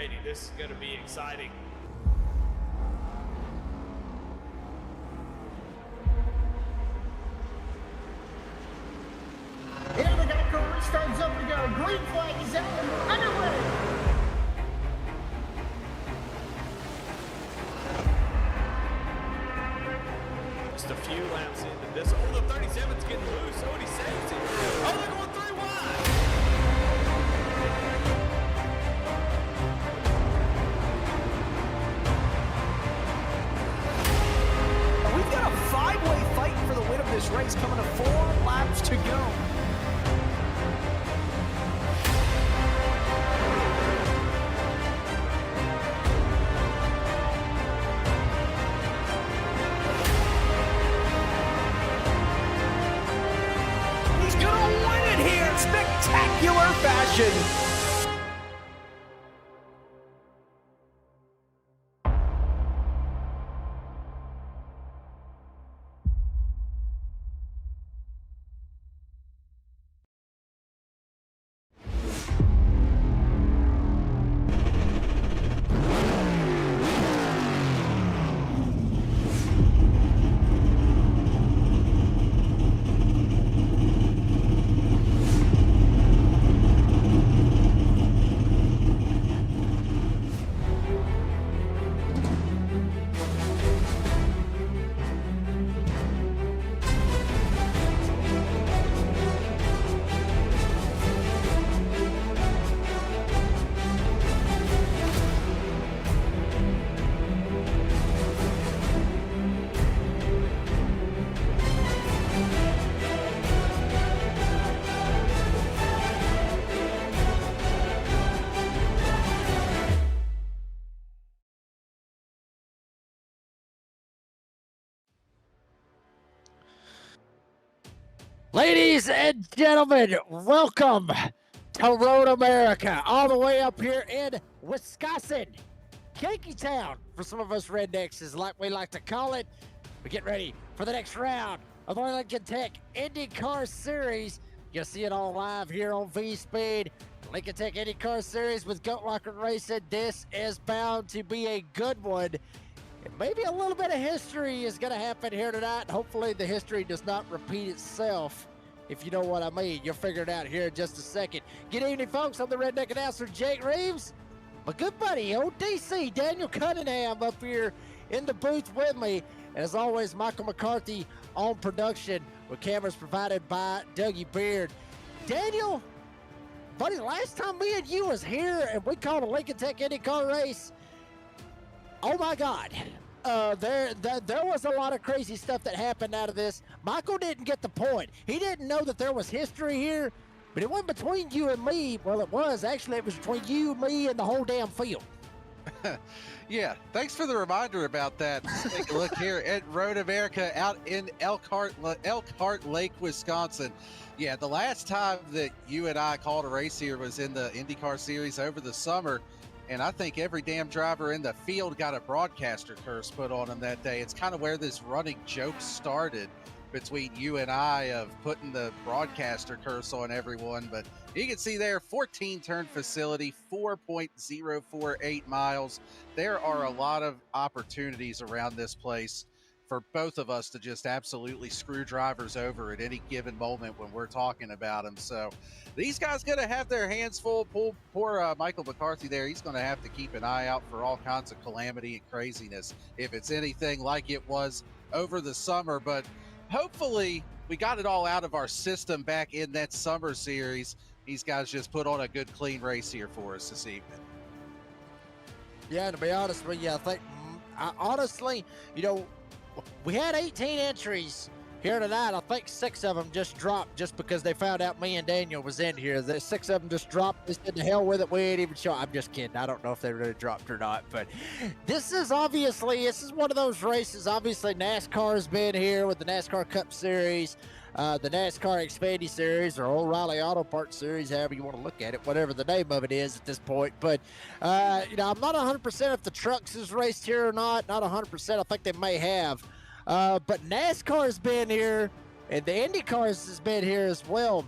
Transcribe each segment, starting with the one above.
ready. This is going to be exciting. And the guy restarts up to go. Green flag is out and we're underway. Just a few laps into this. Oh, the 37's getting loose. Oh, and he saves it. Oh, they're going 3 wide. We've got a 5-way fight for the win of this race coming to 4 laps to go. He's gonna win it here in spectacular fashion. Ladies and gentlemen, welcome to Road America, all the way up here in Wisconsin, Yankee Town, for some of us rednecks is like we like to call it. We get ready for the next round of the Lincoln Tech IndyCar Series. You'll see it all live here on V-Speed. Lincoln Tech IndyCar Series with Goat Rocket Racing. This is bound to be a good one. And maybe a little bit of history is going to happen here tonight. Hopefully the history does not repeat itself, if you know what I mean. You'll figure it out here in just a second. Good evening, folks. I'm the Redneck Announcer, Jake Reeves. My good buddy, ODC, Daniel Cunningham, up here in the booth with me. And as always, Michael McCarthy on production, with cameras provided by Dougie Beard. Daniel, buddy, last time me and you was here and we called a Lincoln Tech IndyCar race, oh my God, there was a lot of crazy stuff that happened out of this. Michael didn't get the point. He didn't know that there was history here, but it wasn't between you and me. Well, it was. Actually, it was between you, me, and the whole damn field. Yeah, thanks for the reminder about that. Let's take a look here at Road America out in Elkhart Lake, Wisconsin. Yeah, the last time that you and I called a race here was in the IndyCar Series over the summer. And I think every damn driver in the field got a broadcaster curse put on them that day. It's kind of where this running joke started between you and I of putting the broadcaster curse on everyone. But you can see there, 14-turn facility, 4.048 miles. There are a lot of opportunities around this place for both of us to just absolutely screw drivers over at any given moment when we're talking about them. So these guys going to have their hands full. Poor Michael McCarthy there, he's going to have to keep an eye out for all kinds of calamity and craziness if it's anything like it was over the summer. But hopefully we got it all out of our system back in that summer series. These guys just put on a good, clean race here for us this evening. Yeah, to be honest with you, I think, honestly, you know, we had 18 entries here tonight. I think 6 of them just dropped just because they found out me and Daniel was in here. The 6 of them just dropped. They said, to hell with it. We ain't even sure. I'm just kidding. I don't know if they really dropped or not. But this is one of those races. Obviously, NASCAR has been here with the NASCAR Cup Series, the NASCAR Xfinity Series, or O'Reilly Auto Parts Series, however you want to look at it, whatever the name of it is at this point. But, you know, I'm not 100% if the Trucks has raced here or not. Not 100%. I think they may have. But NASCAR has been here, and the IndyCars has been here as well.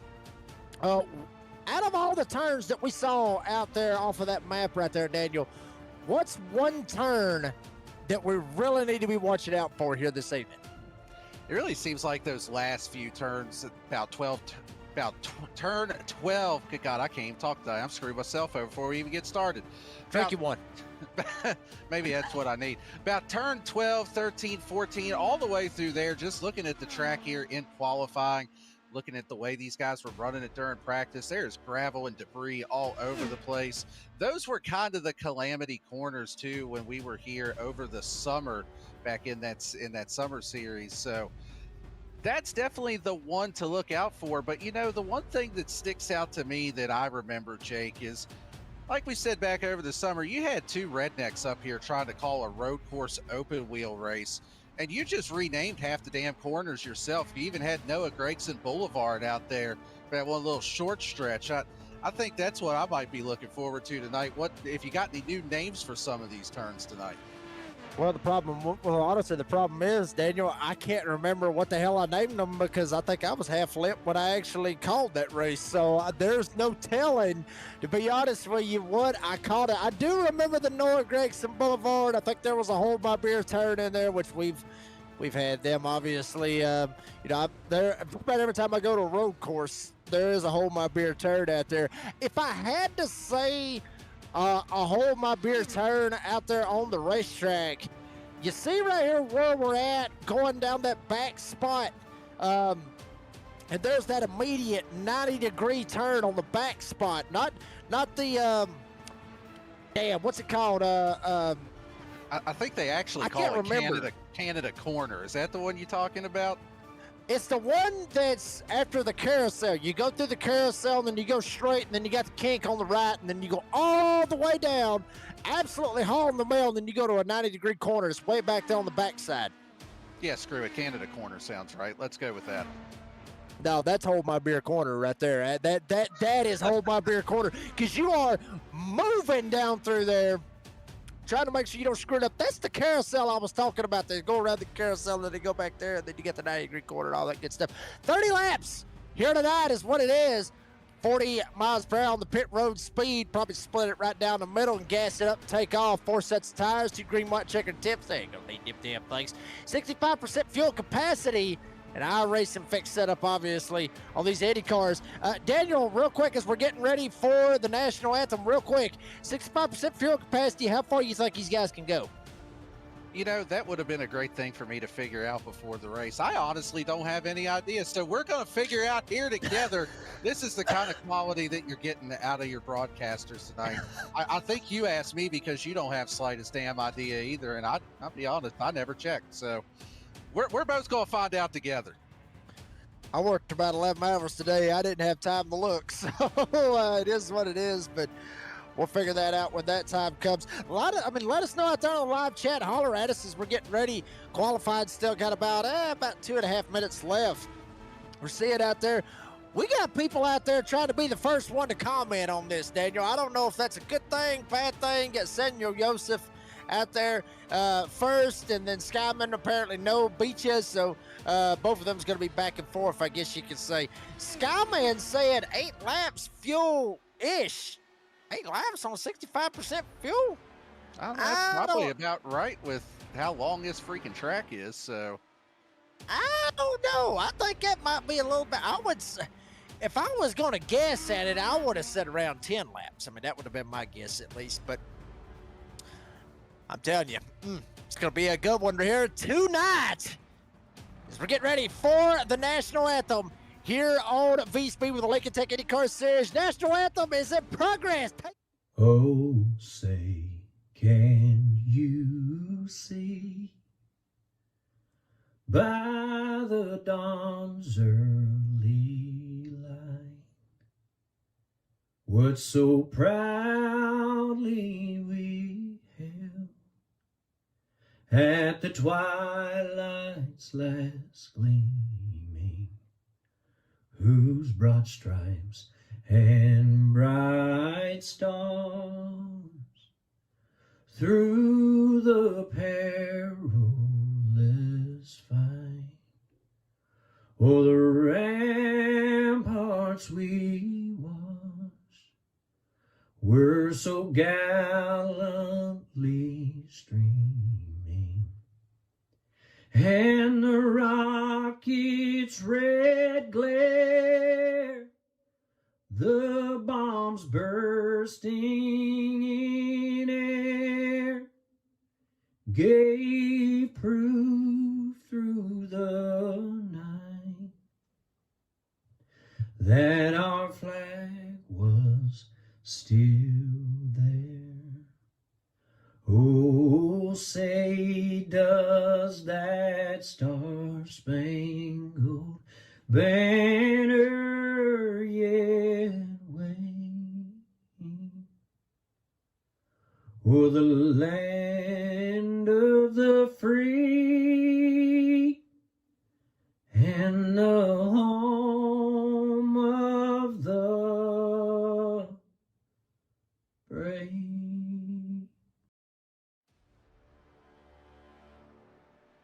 out of all the turns that we saw out there off of that map right there, Daniel, what's one turn that we really need to be watching out for here this evening? It really seems like those last few turns, turn 12. Good God, I can't even talk today. I'm screwing myself over before we even get started. Tricky one. Maybe that's what I need. About turn 12, 13, 14, all the way through there, just looking at the track here in qualifying, looking at the way these guys were running it during practice. There's gravel and debris all over the place. Those were kind of the calamity corners too when we were here over the summer back in that summer series. So that's definitely the one to look out for. But you know, the one thing that sticks out to me that I remember, Jake, is like we said back over the summer, you had two rednecks up here trying to call a road course open wheel race, and you just renamed half the damn corners yourself. You even had Noah Gregson Boulevard out there for that one little short stretch. I think that's what I might be looking forward to tonight. What if you got any new names for some of these turns tonight? Well, honestly, the problem is, Daniel, I can't remember what the hell I named them because I think I was half lit when I actually called that race. So there's no telling, to be honest with you, what I called it. I do remember the Noah Gregson Boulevard. I think there was a Hold My Beer turn in there, which we've had them, obviously. About every time I go to a road course, there is a Hold My Beer turn out there. If I had to say a Hold My Beer turn out there on the racetrack, you see right here where we're at, going down that back spot, and there's that immediate 90-degree turn on the back spot, not the what's it called? I think they actually call it Canada Corner. Is that the one you're talking about? It's the one that's after the carousel. You go through the carousel, and then you go straight, and then you got the kink on the right, and then you go all the way down, absolutely hauling the mail, and then you go to a 90-degree corner. It's way back there on the backside. Yeah, screw it. Canada Corner sounds right. Let's go with that. No, that's Hold My Beer Corner right there. That is Hold My Beer Corner, because you are moving down through there, trying to make sure you don't screw it up. That's the carousel I was talking about. They go around the carousel, and then they go back there, and then you get the 90-degree corner and all that good stuff. 30 laps here tonight is what it is. 40 miles per hour on the pit road speed. Probably split it right down the middle and gas it up and take off. 4 sets of tires, 2 green, white, checkered tips. They ain't gonna need them damn things. 65% fuel capacity. And our racing fix setup, obviously, on these Indy cars. Daniel, real quick, as we're getting ready for the national anthem, real quick, 65% fuel capacity, how far you think these guys can go? You know, that would have been a great thing for me to figure out before the race. I honestly don't have any idea. So we're going to figure out here together. This is the kind of quality that you're getting out of your broadcasters tonight. I think you asked me because you don't have slightest damn idea either. And I'll be honest, I never checked. So we're both going to find out together. I worked about 11 hours today. I didn't have time to look. So it is what it is. But we'll figure that out when that time comes. Let us know out there on the live chat. Holler at us as we're getting ready. Qualified still got about 2.5 minutes left. We're seeing out there. We got people out there trying to be the first one to comment on this, Daniel. I don't know if that's a good thing, bad thing. Got Senor Joseph out there first, and then Skyman apparently beat you. So both of them's going to be back and forth, I guess you could say. Skyman said 8 laps fuel-ish. 8 laps on 65% fuel? That's probably about right with how long this freaking track is, so. I don't know. I think that might be a little bit. I would say, if I was going to guess at it, I would have said around 10 laps. I mean, that would have been my guess at least, but I'm telling you, it's going to be a good one here tonight as we're getting ready for the national anthem here on V-Speed with the Lincoln Tech Indy Car Series. National anthem is in progress. Oh, say, can you see by the dawn's early light what so proudly we held at the twilight's last gleaming, whose broad stripes and bright stars through the perilous fight o'er the ramparts we watched so gallantly streaming, and the rocket's red glare, the bombs bursting in air, gave proof through the night that our flag was still there. Oh, say does that star-spangled banner yet wave o'er the land of the free and the home of the brave.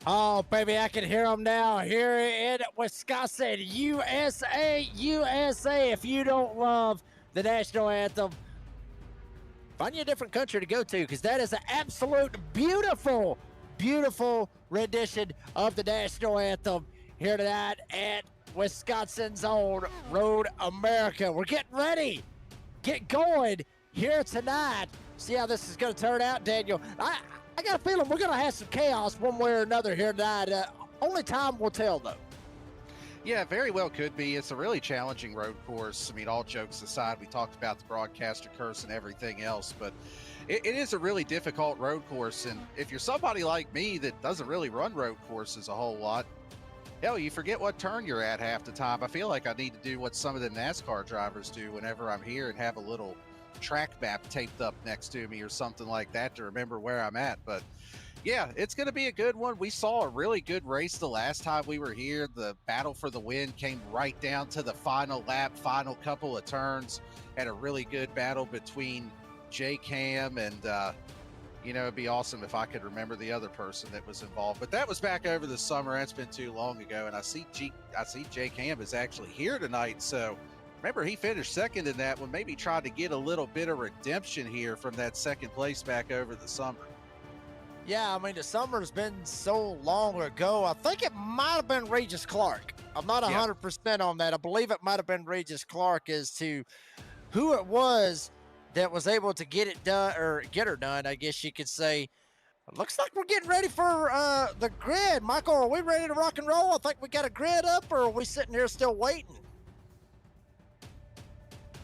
Oh, baby, I can hear them now here in Wisconsin. USA, USA. If you don't love the national anthem, find you a different country to go to, because that is an absolute beautiful, beautiful rendition of the national anthem here tonight at Wisconsin's own Road America. We're getting ready. Get going here tonight. See how this is going to turn out, Daniel. I got a feeling we're going to have some chaos one way or another here tonight. Only time will tell, though. Yeah, very well could be. It's a really challenging road course. I mean, all jokes aside, we talked about the broadcaster curse and everything else, but it is a really difficult road course. And if you're somebody like me that doesn't really run road courses a whole lot, hell, you forget what turn you're at half the time. I feel like I need to do what some of the NASCAR drivers do whenever I'm here and have a little track map taped up next to me or something like that to remember where I'm at. But yeah, it's going to be a good one. We saw a really good race the last time we were here. The battle for the win came right down to the final lap, final couple of turns. Had a really good battle between Jake Ham and, you know, it'd be awesome if I could remember the other person that was involved. But that was back over the summer. That's been too long ago. And I see Jake Ham is actually here tonight. So remember, he finished second in that one. Maybe tried to get a little bit of redemption here from that second place back over the summer. Yeah, I mean, the summer's been so long ago. I think it might have been Regis Clark. I'm not 100% on that. I believe it might have been Regis Clark as to who it was that was able to get it done, or get her done, I guess you could say. Looks like we're getting ready for the grid. Michael, are we ready to rock and roll? I think we got a grid up, or are we sitting here still waiting?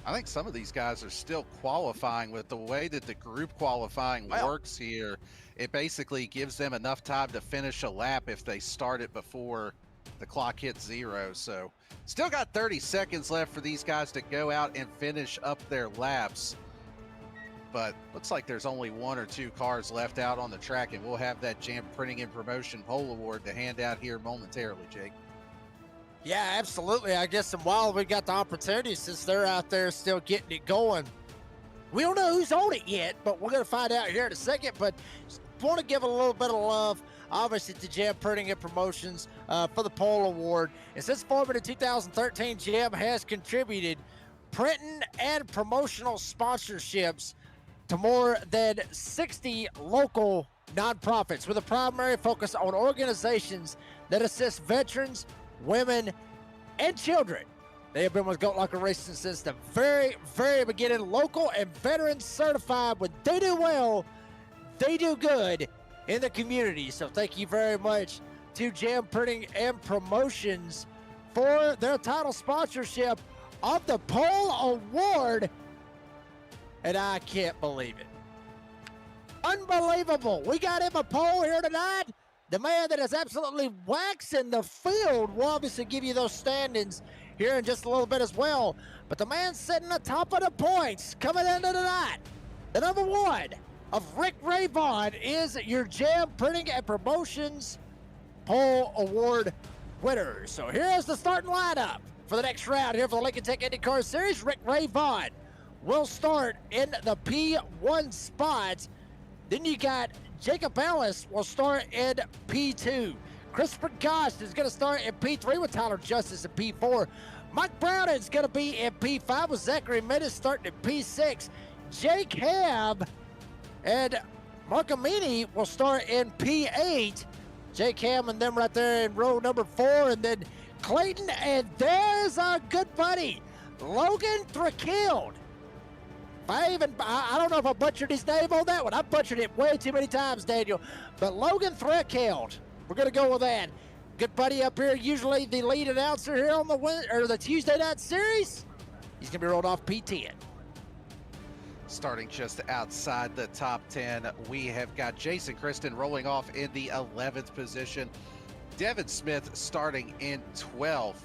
I think some of these guys are still qualifying. With the way that the group qualifying works here, it basically gives them enough time to finish a lap if they start it before the clock hits 0. So still got 30 seconds left for these guys to go out and finish up their laps. But looks like there's only 1 or 2 cars left out on the track, and we'll have that Jam Printing and Promotion Pole Award to hand out here momentarily, Jake. Yeah, absolutely. I guess while we got the opportunity, since they're out there still getting it going, we don't know who's on it yet, but we're going to find out here in a second. But want to give a little bit of love, obviously, to Jam Printing and Promotions for the Pole Award. And since forming in 2013, Jam has contributed printing and promotional sponsorships to more than 60 local nonprofits with a primary focus on organizations that assist veterans, women, and children. They have been with Goat Locker Racing since the very, very beginning. Local and veterans certified. When they do well, they do good in the community. So thank you very much to Jam Printing and Promotions for their title sponsorship of the Pole Award. And I can't believe it. Unbelievable. We got him a pole here tonight. The man that is absolutely waxing the field. We'll obviously give you those standings here in just a little bit as well. But the man sitting atop of the points coming into tonight, the number 1 of Rick Ray Vaughn, is your Jam Printing and Promotions Pole Award winner. So here's the starting lineup for the next round here for the Lincoln Tech IndyCar Series. Rick Ray Vaughn will start in the P1 spot. Then you got Jacob Ellis will start in P2. Christopher Gosch is going to start in P3 with Tyler Justice in P4. Mike Brown is going to be in P5 with Zachary Menace starting in P6. Jake Hab and Marcamini will start in P8. Jake Ham and them right there in row number 4, and then Clayton, and there's our good buddy, Logan Thrakild. I don't know if I butchered his name on that one. I butchered it way too many times, Daniel. But Logan Thrakild, we're going to go with that. Good buddy up here, usually the lead announcer here on the Tuesday night series. He's going to be rolled off P10. Starting just outside the top 10, we have got Jason Kristen rolling off in the 11th position. Devin Smith starting in 12th.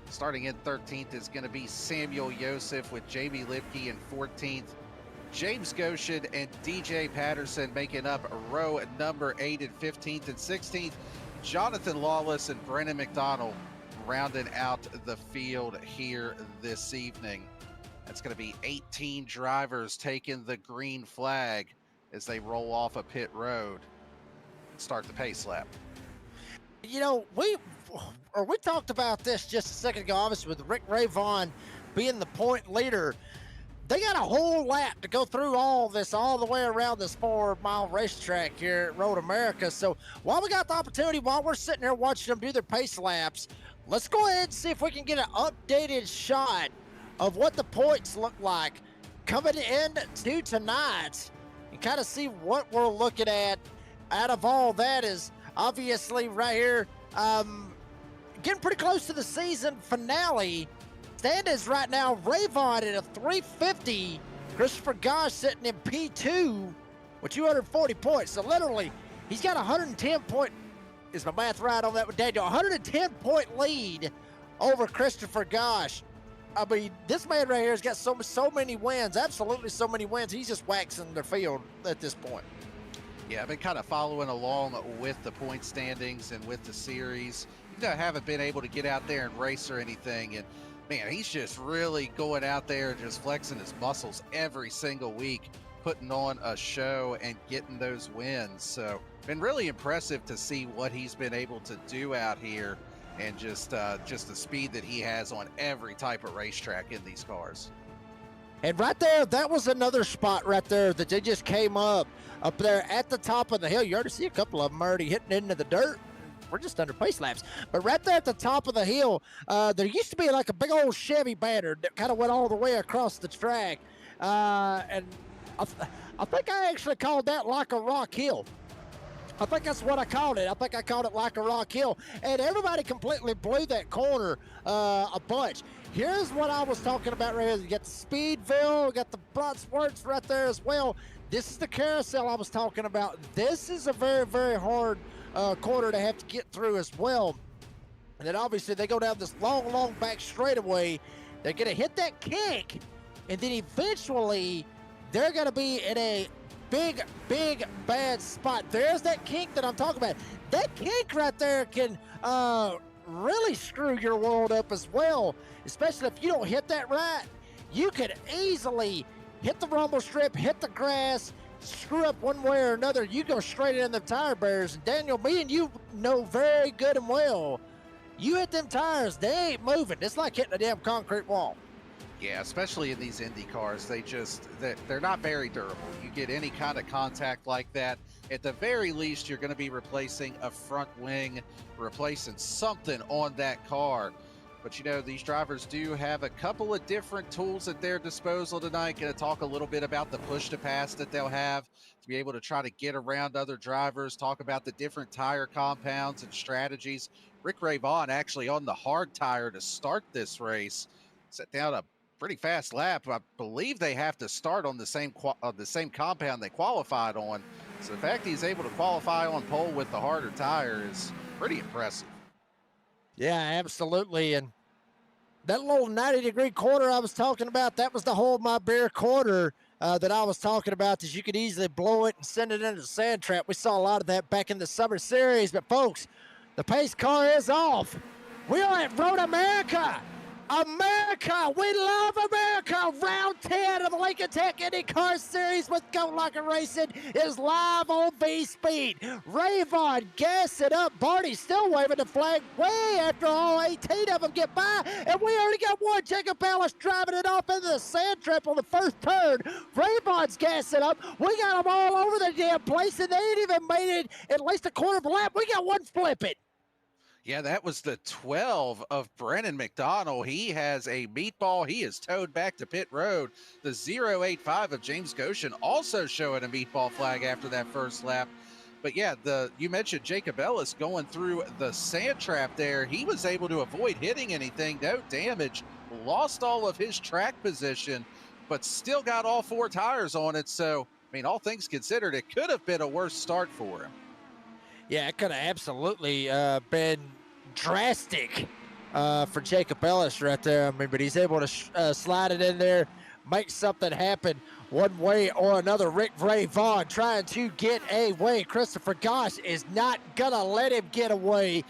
Starting in 13th is going to be Samuel Yosef with Jamie Lipke in 14th. James Goshen and DJ Patterson making up row number 8 and 15th and 16th. Jonathan Lawless and Brennan McDonald rounding out the field here this evening. That's going to be 18 drivers taking the green flag as they roll off a pit road and start the pace lap. You know, we talked about this just a second ago, obviously, with Rick Ray Vaughn being the point leader. They got a whole lap to go through all this, all the way around this 4-mile racetrack here at Road America. So while we got the opportunity, while we're sitting there watching them do their pace laps, let's go ahead and see if we can get an updated shot of what the points look like coming into tonight and kind of see what we're looking at out of all that. Is obviously right here, getting pretty close to the season finale. Standings right now, Rayvon at a 350. Christopher Gosh sitting in P2 with 240 points. So literally, he's got 110 point, is my math right on that with Daniel? 110 point lead over Christopher Gosh. I mean, this man right here has got so many wins, absolutely so many wins. He's just waxing the field at this point. Yeah, I've been kind of following along with the point standings and with the series. You know, I haven't been able to get out there and race or anything, and man, he's just really going out there and just flexing his muscles every single week, putting on a show and getting those wins. So, been really impressive to see what he's been able to do out here, and just the speed that he has on every type of racetrack in these cars. And right there, that was another spot right there that they just came up there at the top of the hill. You already see a couple of them already hitting into the dirt. We're just under pace laps. But right there at the top of the hill, there used to be like a big old Chevy banner that kind of went all the way across the track. And I think I actually called that like a rock hill. I think that's what I called it. I think I called it like a rock hill. And everybody completely blew that corner a bunch. Here's what I was talking about right here. You got the Speedville, you got the Bruntsworks right there as well. This is the carousel I was talking about. This is a very, very hard corner to have to get through as well. And then obviously they go down this long back straightaway. They're going to hit that kink, and then eventually they're going to be in a big bad spot. There's that kink that I'm talking about. That kink right there can really screw your world up as well, especially if you don't hit that right. You could easily hit the rumble strip, hit the grass, screw up one way or another. You go straight in the tire barriers. And Daniel, me and you know very good and well, you hit them tires, they ain't moving. It's like hitting a damn concrete wall. Yeah, especially in these Indy cars, they're not very durable. You get any kind of contact like that, at the very least, you're going to be replacing a front wing, replacing something on that car. But you know, these drivers do have a couple of different tools at their disposal tonight. Going to talk a little bit about the push to pass that they'll have to be able to try to get around other drivers, talk about the different tire compounds and strategies. Rick Ray Vaughn actually on the hard tire to start this race, set down a pretty fast lap. I believe they have to start on the same compound they qualified on. So the fact he's able to qualify on pole with the harder tire is pretty impressive. Yeah, absolutely. And that little 90-degree corner I was talking about, that was the hold my beer corner that I was talking about, that you could easily blow it and send it into the sand trap. We saw a lot of that back in the summer series. But folks, the pace car is off. We are at Road America. America, we love America. Round 10 of the Lincoln Tech IndyCar Series with Goat Locker Racing is live on V-Speed. Rayvon gas it up. Barney's still waving the flag way after all 18 of them get by. And we already got one. Jacob Ellis driving it off into the sand trap on the first turn. Rayvon's gas it up. We got them all over the damn place, and they ain't even made it at least a quarter of a lap. We got one flipping. Yeah, that was the 12 of Brennan McDonald. He has a meatball. He is towed back to pit road. The 085 of James Goshen also showing a meatball flag after that first lap. But yeah, you mentioned Jacob Ellis going through the sand trap there. He was able to avoid hitting anything, no damage, lost all of his track position, but still got all 4 tires on it. So, I mean, all things considered, it could have been a worse start for him. Yeah, it could have absolutely been drastic for Jacob Ellis right there. I mean, but he's able to slide it in there, make something happen one way or another. Rick Vaughn trying to get away. Christopher Gosch is not going to let him get away.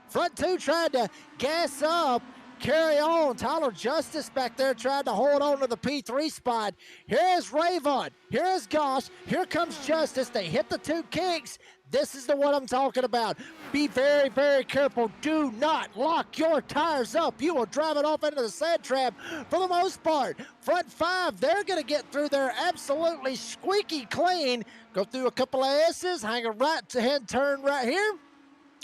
Front 2 trying to gas up, carry on. Tyler Justice back there trying to hold on to the P3 spot. Here's Rayvon. Here's Gosch. Here comes Justice. They hit the 2 kinks. This is the one I'm talking about. Be very, very careful. Do not lock your tires up. You will drive it off into the sand trap for the most part. Front 5, they're going to get through there absolutely squeaky clean. Go through a couple of S's, hang a right-hand turn right here.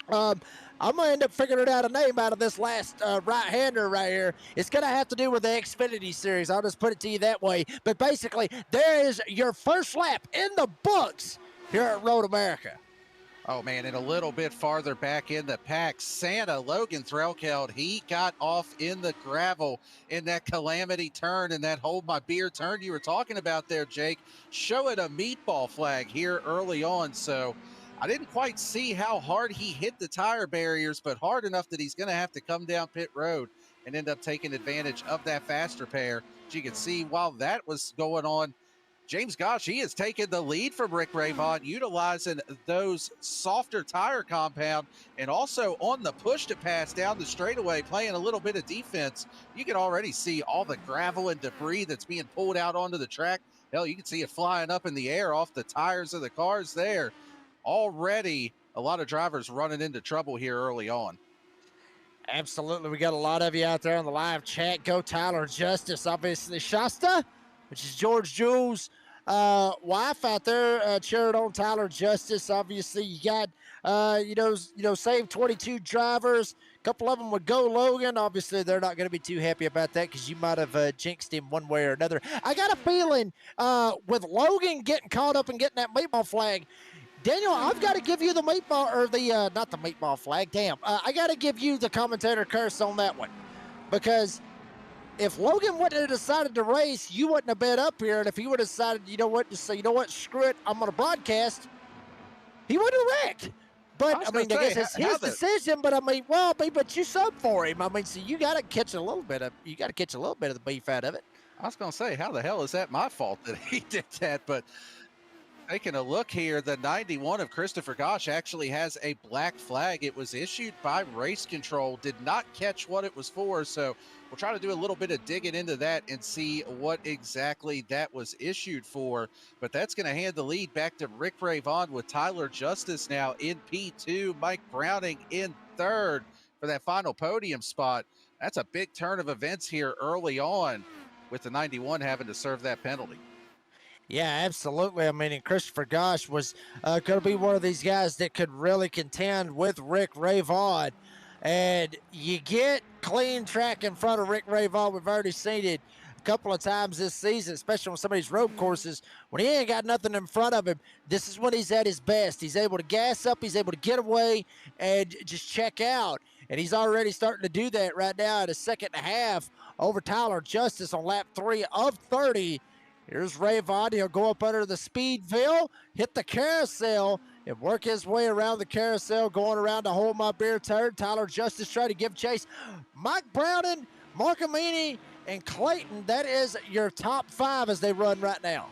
I'm going to end up figuring out a name out of this last right-hander right here. It's going to have to do with the Xfinity Series. I'll just put it to you that way. But basically, there is your first lap in the books here at Road America. Oh, man, and a little bit farther back in the pack, Santa Logan Threlkeld, he got off in the gravel in that calamity turn and that hold my beer turn you were talking about there, Jake, showing a meatball flag here early on. So I didn't quite see how hard he hit the tire barriers, but hard enough that he's going to have to come down pit road and end up taking advantage of that faster pair. As you can see, while that was going on, James Gosch, he has taken the lead from Rick Vaughn, utilizing those softer tire compound and also on the push to pass down the straightaway, playing a little bit of defense. You can already see all the gravel and debris that's being pulled out onto the track. Hell, you can see it flying up in the air off the tires of the cars there. Already a lot of drivers running into trouble here early on. Absolutely. We got a lot of you out there on the live chat. Go Tyler Justice, obviously. Shasta, which is George Jules' wife out there, cheering on Tyler Justice. Obviously, you got, save 22 drivers. A couple of them would go Logan. Obviously, they're not going to be too happy about that because you might have jinxed him one way or another. I got a feeling with Logan getting caught up and getting that meatball flag, Daniel, I've got to give you the meatball, or the, not the meatball flag, damn. I got to give you the commentator curse on that one because if Logan wouldn't have decided to race, you wouldn't have been up here. And if he would have decided, you know what, to say, you know what, screw it, I'm going to broadcast, he would have wrecked. But, I guess it's his decision, but but you sub for him. I mean, so you got to catch a little bit of the beef out of it. I was going to say, how the hell is that my fault that he did that? But taking a look here, the 91 of Christopher Gosch actually has a black flag. It was issued by Race Control, did not catch what it was for. So we'll try to do a little bit of digging into that and see what exactly that was issued for. But that's going to hand the lead back to Rick Vaughn with Tyler Justice now in P2, Mike Browning in third for that final podium spot. That's a big turn of events here early on with the 91 having to serve that penalty. Yeah, absolutely. I mean, and Christopher Gosch was going to be one of these guys that could really contend with Rick Vaughn. And you get clean track in front of Rick Vaughn. We've already seen it a couple of times this season, especially on some of these road courses. When he ain't got nothing in front of him, this is when he's at his best. He's able to gas up, he's able to get away and just check out. And he's already starting to do that right now in a second and a half over Tyler Justice on lap 3 of 30. Here's Vaughn. He'll go up under the Speedville, hit the carousel, and work his way around the carousel, going around to hold my beer turn. Tyler Justice trying to give chase. Mike Browning, Mark Amini, and Clayton, that is your top 5 as they run right now.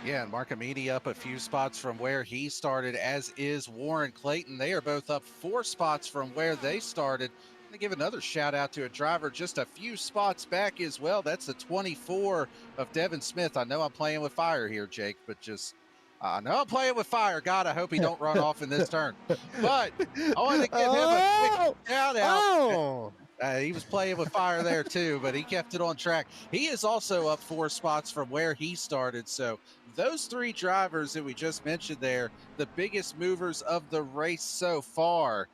Yeah, and Mark Amini up a few spots from where he started, as is Warren Clayton. They are both up 4 spots from where they started. to give another shout out to a driver just a few spots back as well. That's the 24 of Devin Smith. I know I'm playing with fire here, Jake, but just I know I'm playing with fire. God, I hope he don't run off in this turn. But I wanted to give him a quick shout out. Oh, He was playing with fire there too, but he kept it on track. He is also up 4 spots from where he started. So those 3 drivers that we just mentioned there, the biggest movers of the race so far.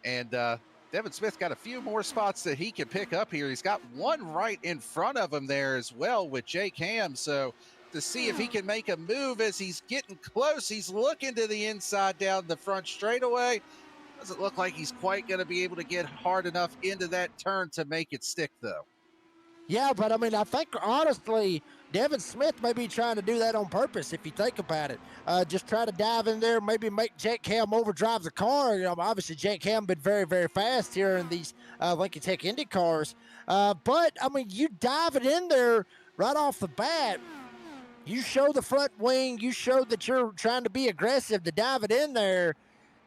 And Devin Smith got a few more spots that he can pick up here. He's got one right in front of him there as well with Jake Ham. So to see if he can make a move as he's getting close, he's looking to the inside down the front straightaway. Doesn't look like he's quite going to be able to get hard enough into that turn to make it stick, though. yeah, but I mean, I think honestly, Devin Smith may be trying to do that on purpose. If you think about it, just try to dive in there, maybe make Jake Ham overdrive the car. You know, obviously Jake Ham been very, very fast here in these Lincoln Tech Indy cars. But I mean, you dive it in there right off the bat. You show the front wing. You show that you're trying to be aggressive to dive it in there.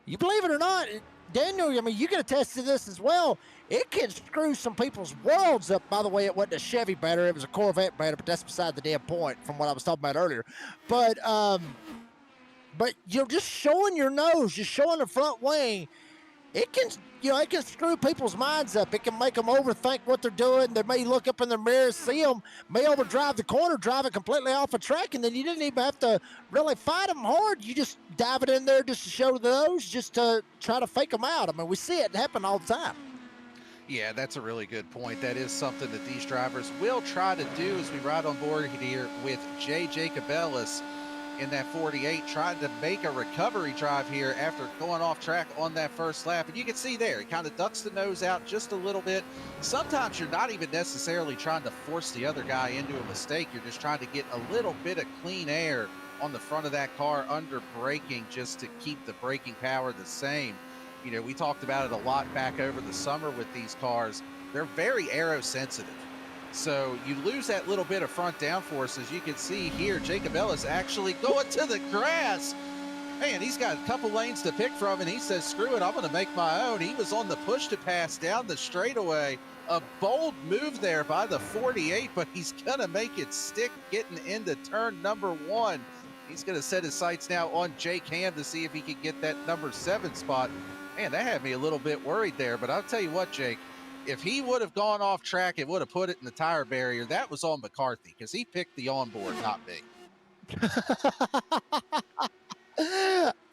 You believe it or not, Daniel, I mean, you can attest to this as well. It can screw some people's worlds up. By the way, it wasn't a Chevy battery, it was a Corvette battery, but that's beside the damn point from what I was talking about earlier. But you know, just showing your nose, just showing the front wing, it can, you know, it can screw people's minds up. It can make them overthink what they're doing. They may look up in their mirrors, see them, may overdrive the corner, drive it completely off a track, and then you didn't even have to really fight them hard. You just dive it in there just to show the nose, just to try to fake them out. I mean, we see it happen all the time. Yeah, that's a really good point. That is something that these drivers will try to do as we ride on board here with Jay Jacobellis in that 48, trying to make a recovery drive here after going off track on that first lap. And you can see there, he kind of ducks the nose out just a little bit. Sometimes you're not even necessarily trying to force the other guy into a mistake. You're just trying to get a little bit of clean air on the front of that car under braking just to keep the braking power the same. You know, we talked about it a lot back over the summer with these cars. They're very aero sensitive. So you lose that little bit of front downforce. As you can see here, Jacob Ellis actually going to the grass. Man, he's got a couple lanes to pick from, and he says, screw it, I'm going to make my own. He was on the push to pass down the straightaway. A bold move there by the 48, but he's going to make it stick getting into turn number 1. He's going to set his sights now on Jake Ham to see if he can get that number 7 spot. Man, that had me a little bit worried there, but I'll tell you what, Jake, if he would have gone off track and would have put it in the tire barrier, that was on McCarthy because he picked the onboard, not me.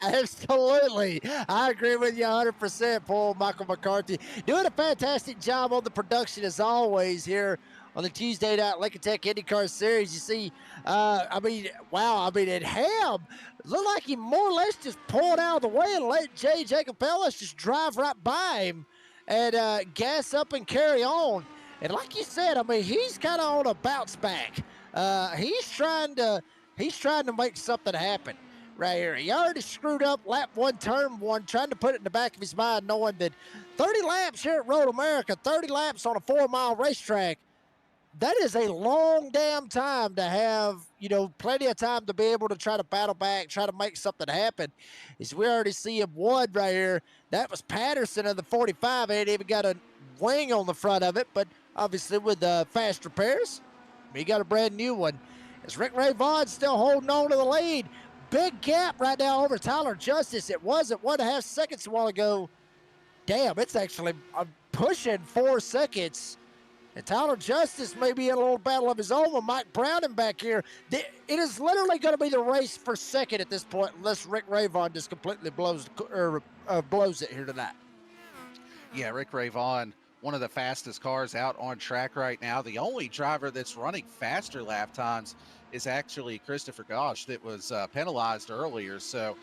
Absolutely. I agree with you 100%, Paul Michael McCarthy. Doing a fantastic job on the production as always here on the Tuesday night Lincoln Tech IndyCar Series. You see, I mean, and Ham looked like he more or less just pulled out of the way and let Jay Jacob Ellis just drive right by him and gas up and carry on. And like you said, I mean, he's kind of on a bounce back. He's trying to make something happen right here. He already screwed up lap 1, turn 1, trying to put it in the back of his mind, knowing that 30 laps here at Road America, 30 laps on a 4-mile racetrack, that is a long damn time to have, you know, plenty of time to be able to try to battle back, try to make something happen. As we already see him one right here, that was Patterson in the 45. Ain't even got a wing on the front of it, but obviously with fast repairs, he got a brand new one. As Rick Ray Vaughn still holding on to the lead. Big gap right now over Tyler Justice. It was at 1.5 seconds a while ago. Damn, it's actually pushing 4 seconds. And Tyler Justice may be in a little battle of his own with Mike Browning back here. It is literally going to be the race for second at this point, unless Rick Ray Vaughn just completely blows it here tonight. Yeah, Rick Ray Vaughn, one of the fastest cars out on track right now. The only driver that's running faster lap times is actually Christopher Gosch that was penalized earlier. So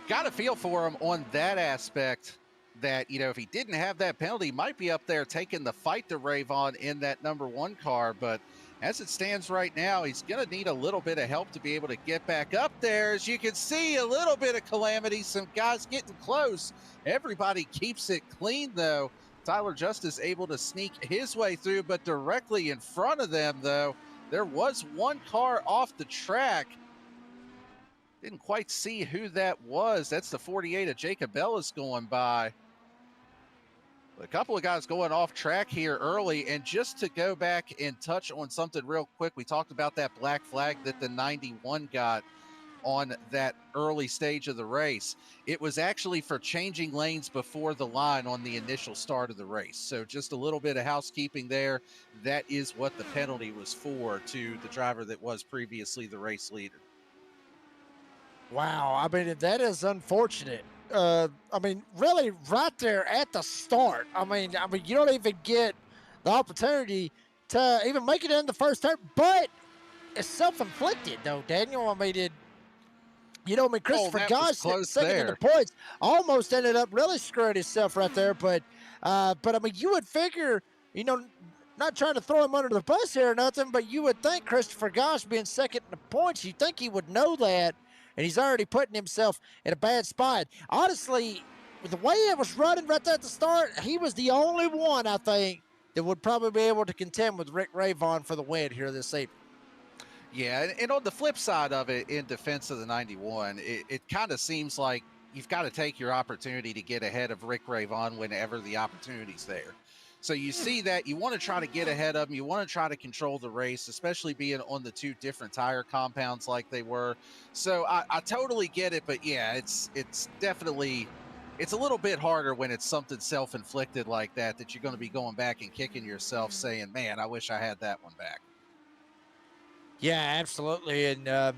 got a feel for him on that aspect. That, you know, if he didn't have that penalty, he might be up there taking the fight to Ray Vaughn in that number 1 car. But as it stands right now, he's going to need a little bit of help to be able to get back up there. As you can see, a little bit of calamity, some guys getting close. Everybody keeps it clean, though. Tyler Justice able to sneak his way through, but directly in front of them, though, there was one car off the track. Didn't quite see who that was. That's the 48 of Jacob Ellis going by. A couple of guys going off track here early, and just to go back and touch on something real quick, we talked about that black flag that the 91 got on that early stage of the race. It was actually for changing lanes before the line on the initial start of the race. So just a little bit of housekeeping there. That is what the penalty was for to the driver that was previously the race leader. Wow, I mean that is unfortunate. I mean, really, right there at the start. I mean, you don't even get the opportunity to even make it in the first turn, but it's self-inflicted, though, Daniel. I mean, Christopher that was Goss close second in the there. points almost ended up really screwing himself right there. But I mean, you would figure, not trying to throw him under the bus here or nothing, but you would think Christopher Goss being second in the points, you'd think he would know that, and he's already putting himself in a bad spot. Honestly, with the way it was running right there at the start, he was the only one, I think, that would probably be able to contend with Rick Ravon for the win here this evening. Yeah, and on the flip side of it, in defense of the 91, it kind of seems like you've got to take your opportunity to get ahead of Rick Ravon whenever the opportunity's there. So you see that, you want to try to get ahead of him, you want to try to control the race, especially being on the two different tire compounds like they were. So I totally get it, but yeah, it's definitely, it's a little bit harder when it's something self-inflicted like that you're going to be going back and kicking yourself saying, man, I wish I had that one back. Yeah, absolutely. And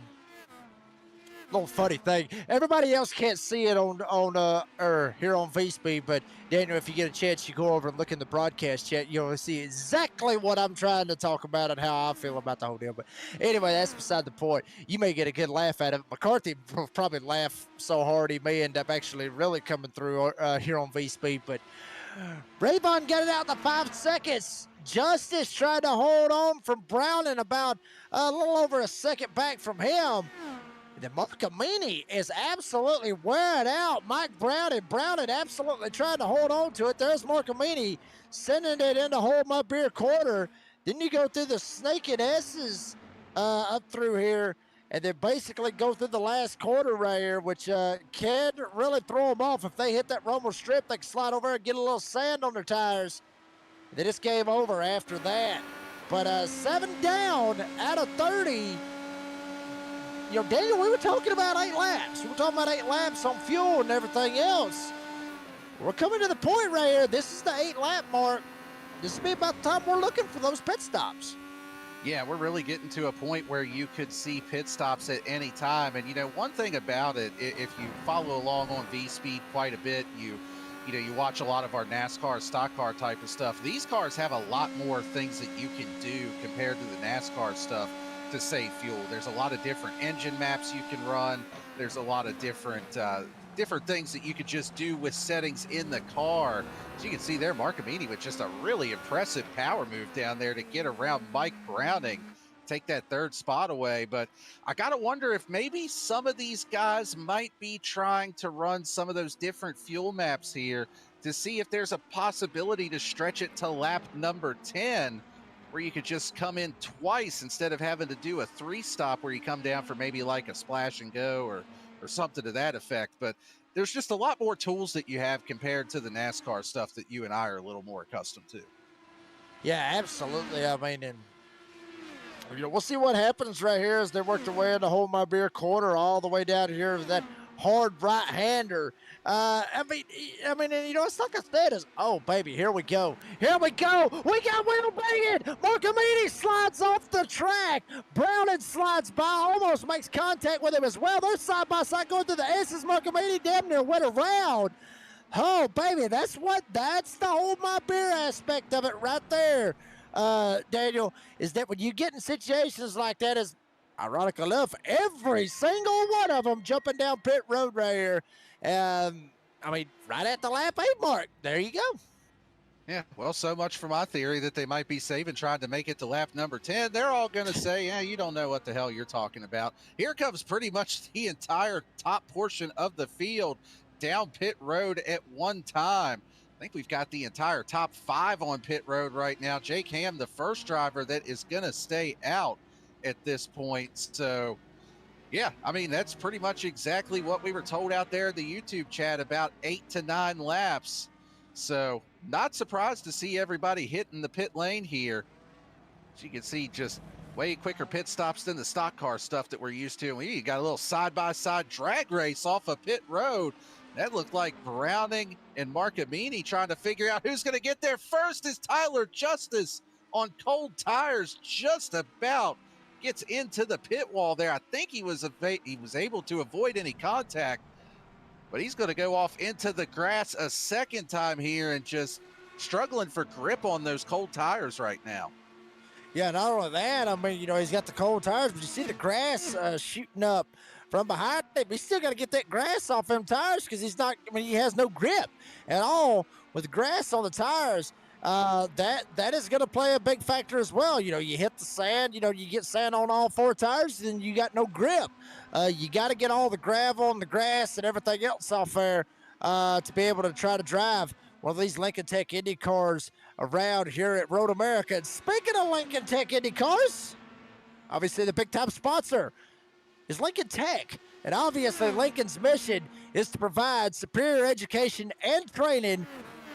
little funny thing, everybody else can't see it on here on VSpeed, but Daniel, if you get a chance, you go over and look in the broadcast chat, you'll see exactly what I'm trying to talk about and how I feel about the whole deal. But anyway, that's beside the point. You may get a good laugh out of it. McCarthy will probably laugh so hard he may end up actually really coming through here on VSpeed. But Ravon got it out in the 5 seconds. Justice tried to hold on from Brown and about a little over a second back from him. The Marcamini is absolutely wearing out Mike Brown, and Brown had absolutely tried to hold on to it. There's Marcamini sending it into Hold My Beer quarter. Then you go through the Snake and S's up through here, and then basically go through the last quarter right here, which can really throw them off. If they hit that Romo strip, they can slide over and get a little sand on their tires. Then it's game over after that. But 7 down out of 30. Daniel, we were talking about 8 laps. We were talking about 8 laps on fuel and everything else. We're coming to the point right here. This is the 8-lap mark. This will be about the time we're looking for those pit stops. Yeah, we're really getting to a point where you could see pit stops at any time. And, one thing about it, if you follow along on VSpeed quite a bit, you watch a lot of our NASCAR stock car type of stuff. These cars have a lot more things that you can do compared to the NASCAR stuff to save fuel. There's a lot of different engine maps you can run. There's a lot of different things that you could just do with settings in the car. So you can see there, Marcamini with just a really impressive power move down there to get around Mike Browning, take that 3rd spot away. But I got to wonder if maybe some of these guys might be trying to run some of those different fuel maps here to see if there's a possibility to stretch it to lap number 10, where you could just come in twice instead of having to do a 3-stop where you come down for maybe like a splash and go or something to that effect. But there's just a lot more tools that you have compared to the NASCAR stuff that you and I are a little more accustomed to. Yeah, absolutely. I mean, and we'll see what happens right here as they work their way into Hold My Beer quarter all the way down here to that hard right-hander. I mean, and it's like I said, is, oh, baby, here we go. Here we go. We got wheel banging. Marcamini slides off the track. Browning slides by, almost makes contact with him as well. They're side by side going through the S's. Marcamini damn near went around. Oh, baby, that's the Hold My Beer aspect of it right there, Daniel, is that when you get in situations like that, is ironic enough, every single one of them jumping down pit road right here. Right at the lap 8 mark. There you go. Yeah, well, so much for my theory that they might be saving trying to make it to lap number 10. They're all going to say, yeah, you don't know what the hell you're talking about. Here comes pretty much the entire top portion of the field down pit road at one time. I think we've got the entire top 5 on pit road right now. Jake Ham, the first driver that is going to stay out at this point. So, yeah, that's pretty much exactly what we were told out there in the YouTube chat, about 8 to 9 laps. So Not surprised to see everybody hitting the pit lane here. As you can see, just way quicker pit stops than the stock car stuff that we're used to. We got a little side-by-side drag race off of pit road. That looked like Browning and Marcamini trying to figure out who's going to get there first as Tyler Justice on cold tires just about gets into the pit wall there. I think he was able to avoid any contact, but he's going to go off into the grass a second time here and just struggling for grip on those cold tires right now. Yeah, not only that, I mean, he's got the cold tires, but you see the grass shooting up from behind him. He's still got to get that grass off them tires because he has no grip at all with grass on the tires. That is going to play a big factor as well. You hit the sand, you get sand on all four tires, then you got no grip. You got to get all the gravel and the grass and everything else off there to be able to try to drive one of these Lincoln Tech Indy cars around here at Road America. And speaking of Lincoln Tech Indy cars, obviously the big time sponsor is Lincoln Tech. And obviously Lincoln's mission is to provide superior education and training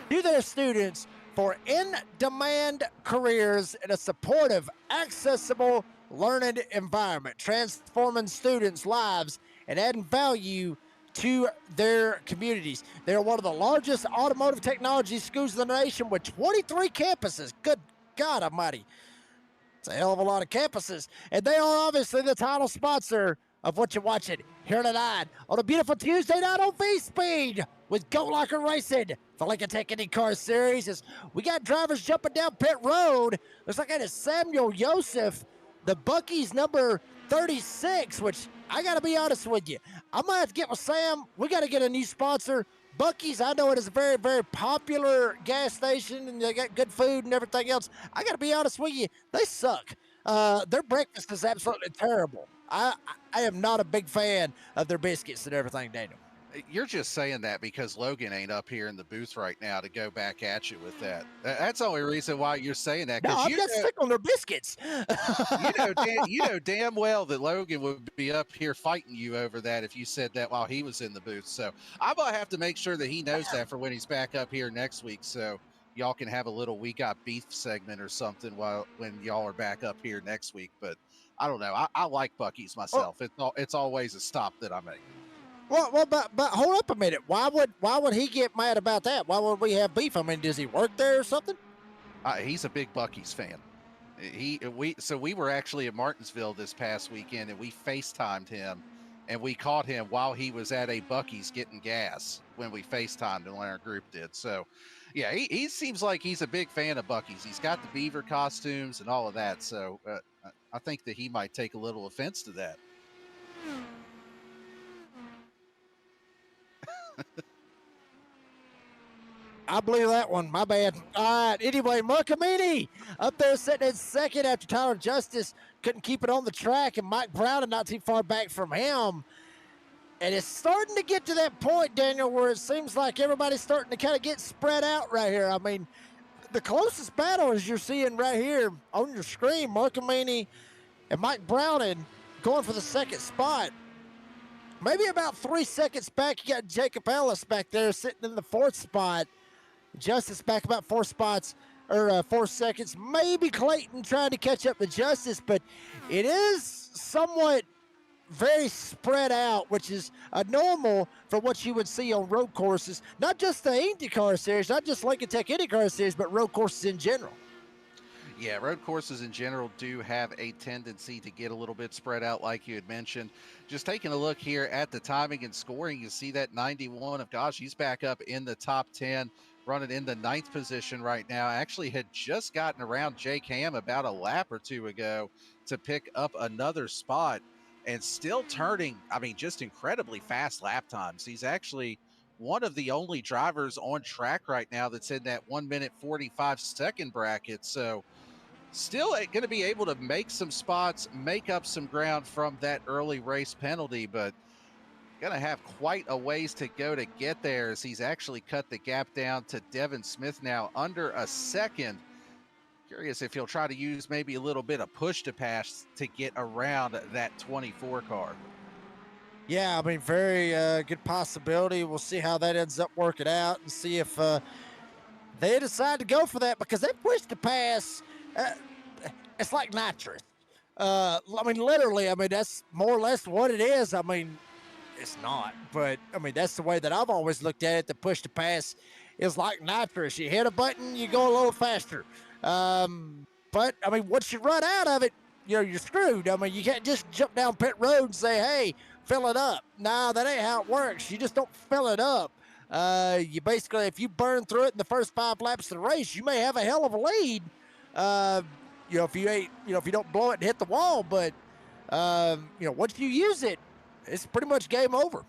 to their students for in-demand careers in a supportive, accessible learning environment, transforming students' lives and adding value to their communities. They are one of the largest automotive technology schools in the nation with 23 campuses. Good God almighty. It's a hell of a lot of campuses. And they are obviously the title sponsor of what you're watching here tonight on a beautiful Tuesday night on V-Speed with Go Locker Racing, the Lincoln Tech IndyCar Series. As we got drivers jumping down pit road. Looks like that is Samuel Joseph, the Bucky's number 36, which I got to be honest with you. I'm going to have to get with Sam. We got to get a new sponsor. Bucky's, I know it is a very, very popular gas station, and they got good food and everything else. I got to be honest with you. They suck. Their breakfast is absolutely terrible. I am not a big fan of their biscuits and everything, Daniel. You're just saying that because Logan ain't up here in the booth right now to go back at you with that. That's the only reason why you're saying that. No, I'm not sick on their biscuits. you know damn well that Logan would be up here fighting you over that if you said that while he was in the booth. So I'm going to have to make sure that he knows that for when he's back up here next week. So y'all can have a little "We Got Beef" segment or something when y'all are back up here next week. But I don't know. I like Bucky's myself. It's always a stop that I make. Well, but hold up a minute. Why would he get mad about that? Why would we have beef? I mean, does he work there or something? He's a big Bucky's fan. We were actually at Martinsville this past weekend, and we FaceTimed him, and we caught him while he was at a Bucky's getting gas when we FaceTimed and when our group did. So, yeah, he seems like he's a big fan of Bucky's. He's got the beaver costumes and all of that. So I think that he might take a little offense to that. I believe that one. My bad. All right. Anyway, Marcamini up there sitting in second after Tyler Justice couldn't keep it on the track, and Mike Brown not too far back from him. And it's starting to get to that point, Daniel, where it seems like everybody's starting to kind of get spread out right here. I mean, the closest battle is you're seeing right here on your screen, Marcamini and Mike Browning going for the second spot. Maybe about 3 seconds back, you got Jacob Ellis back there sitting in the fourth spot. Justice back about 4 spots, or 4 seconds. Maybe Clayton trying to catch up to Justice, but it is somewhat very spread out, which is normal for what you would see on road courses. Not just the IndyCar Series, not just Lincoln Tech IndyCar Series, but road courses in general. Yeah, road courses in general do have a tendency to get a little bit spread out, like you had mentioned. Just taking a look here at the timing and scoring, you see that 91 of Gosh, he's back up in the top 10, running in the 9th position right now. Actually had just gotten around Jake Ham about a lap or two ago to pick up another spot, and still turning, I mean, just incredibly fast lap times. He's actually one of the only drivers on track right now that's in that 1 minute 45 second bracket. So still going to be able to make some spots, make up some ground from that early race penalty, but going to have quite a ways to go to get there, as he's actually cut the gap down to Devin Smith now under a second. Curious if he'll try to use maybe a little bit of push to pass to get around that 24 car. Yeah, I mean, very good possibility. We'll see how that ends up working out and see if they decide to go for that because they push to pass. It's like nitrous. I mean, literally, I mean, that's more or less what it is. I mean, it's not, but I mean, that's the way that I've always looked at it. The push to pass is like nitrous. You hit a button, you go a little faster. But I mean, once you run out of it, you're screwed. I mean, you can't just jump down pit road and say, hey, fill it up. Nah, that ain't how it works. You just don't fill it up. You basically, if you burn through it in the first 5 laps of the race, you may have a hell of a lead. If you don't blow it and hit the wall, but once you use it, it's pretty much game over.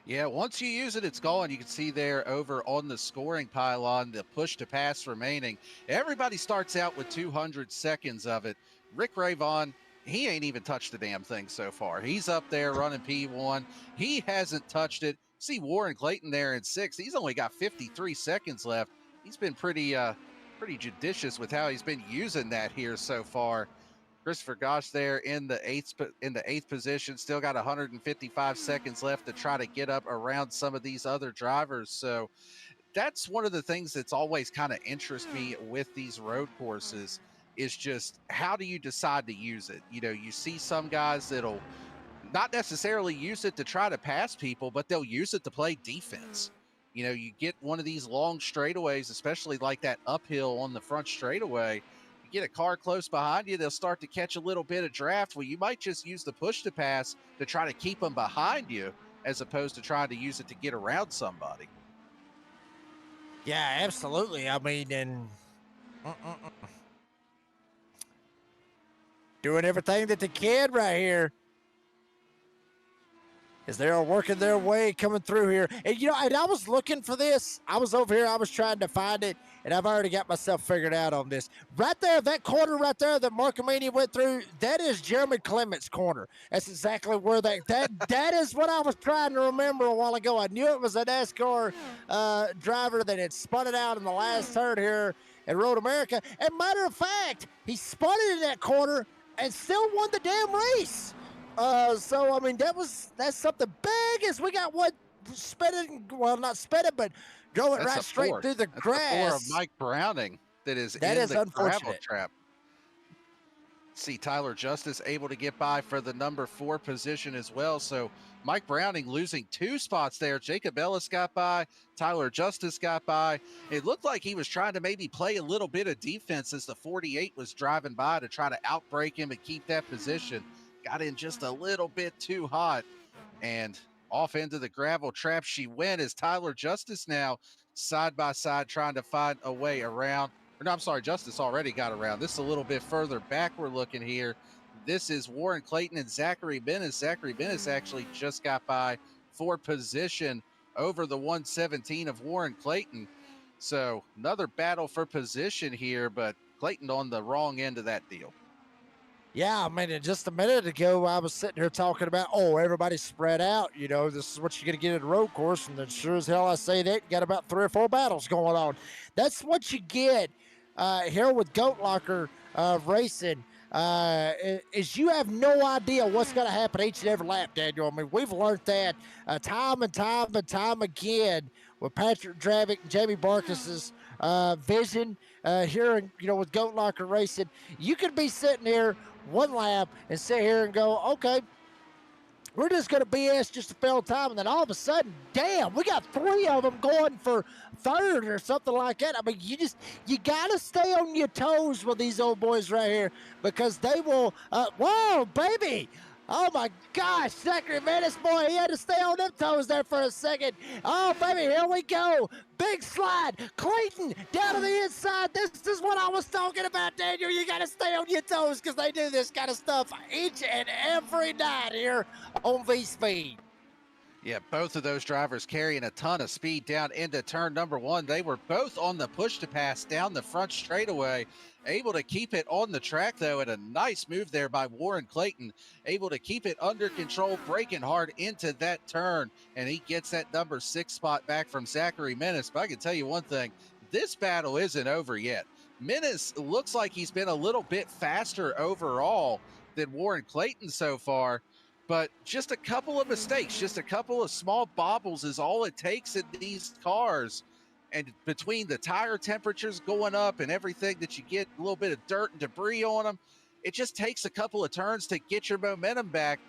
Yeah, once you use it, it's gone. You can see there over on the scoring pylon, the push to pass remaining. Everybody starts out with 200 seconds of it. Rick Ravon, he ain't even touched the damn thing so far. He's up there running P1. He hasn't touched it. See Warren Clayton there in 6th. He's only got 53 seconds left. He's been pretty judicious with how he's been using that here so far. Christopher Gosch there in the eighth position, still got 155 seconds left to try to get up around some of these other drivers. So that's one of the things that's always kind of interests me with these road courses is just how do you decide to use it? You see some guys that'll not necessarily use it to try to pass people, but they'll use it to play defense. You get one of these long straightaways, especially like that uphill on the front straightaway, get a car close behind you, they'll start to catch a little bit of draft. Well, you might just use the push to pass to try to keep them behind you as opposed to trying to use it to get around somebody. Yeah, absolutely. I mean, and doing everything that they can right here as they're working their way coming through here. And, and I was looking for this. I was over here. I was trying to find it, and I've already got myself figured out on this. Right there, that corner right there that Mark Amini went through, that is Jeremy Clement's corner. That's exactly where that is what I was trying to remember a while ago. I knew it was a NASCAR driver that had spun it out in the last turn here at Road America. And matter of fact, he spun it in that corner and still won the damn race. So I mean that's something big as we got one spinning, well not spinning, but drove it right straight through the grass. The 4 of Mike Browning that is in the gravel trap. See Tyler Justice able to get by for the number 4 position as well. So Mike Browning losing 2 spots there. Jacob Ellis got by, Tyler Justice got by. It looked like he was trying to maybe play a little bit of defense as the 48 was driving by to try to outbreak him and keep that position. Got in just a little bit too hot and off into the gravel trap she went as Tyler Justice now side by side trying to find a way around. Or no, I'm sorry, Justice already got around. This is a little bit further back we're looking here. This is Warren Clayton and Zachary Bennis. Zachary Bennis actually just got by for position over the 117 of Warren Clayton. So another battle for position here, but Clayton on the wrong end of that deal. Yeah, I mean, just a minute ago, I was sitting here talking about, everybody's spread out. This is what you're going to get at a road course. And then sure as hell I say that, you got about 3 or 4 battles going on. That's what you get here with Goat Locker Racing. Is you have no idea what's going to happen each and every lap, Daniel. I mean, we've learned that time and time again with Patrick Dravick and Jamie Barkis's vision here, with Goat Locker Racing. You could be sitting here one lap and sit here and go, okay, we're just going to BS just to fill time. And then all of a sudden, damn, we got 3 of them going for 3rd or something like that. I mean, you got to stay on your toes with these old boys right here because they will, whoa, baby. Oh, my gosh, Zachary Bennis, boy, he had to stay on them toes there for a second. Oh, baby, here we go. Big slide. Clayton down to the inside. This is what I was talking about, Daniel. You got to stay on your toes because they do this kind of stuff each and every night here on V-Speed. Yeah, both of those drivers carrying a ton of speed down into turn number 1. They were both on the push to pass down the front straightaway, able to keep it on the track, though, and a nice move there by Warren Clayton, able to keep it under control, braking hard into that turn, and he gets that number 6 spot back from Zachary Menace. But I can tell you one thing, this battle isn't over yet. Menace looks like he's been a little bit faster overall than Warren Clayton so far, but just a couple of mistakes, just a couple of small bobbles is all it takes in these cars. And between the tire temperatures going up and everything that you get a little bit of dirt and debris on them, it just takes a couple of turns to get your momentum back.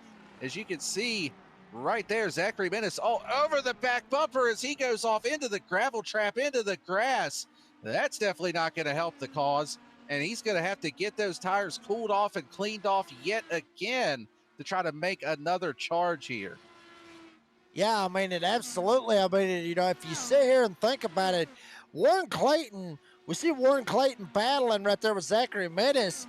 As you can see right there, Zachary Menace all over the back bumper as he goes off into the gravel trap, into the grass. That's definitely not going to help the cause. And he's going to have to get those tires cooled off and cleaned off yet again to try to make another charge here. Yeah, I mean, it absolutely. I mean, you know, if you sit here and think about it, Warren Clayton, we see Warren Clayton battling right there with Zachary Menace.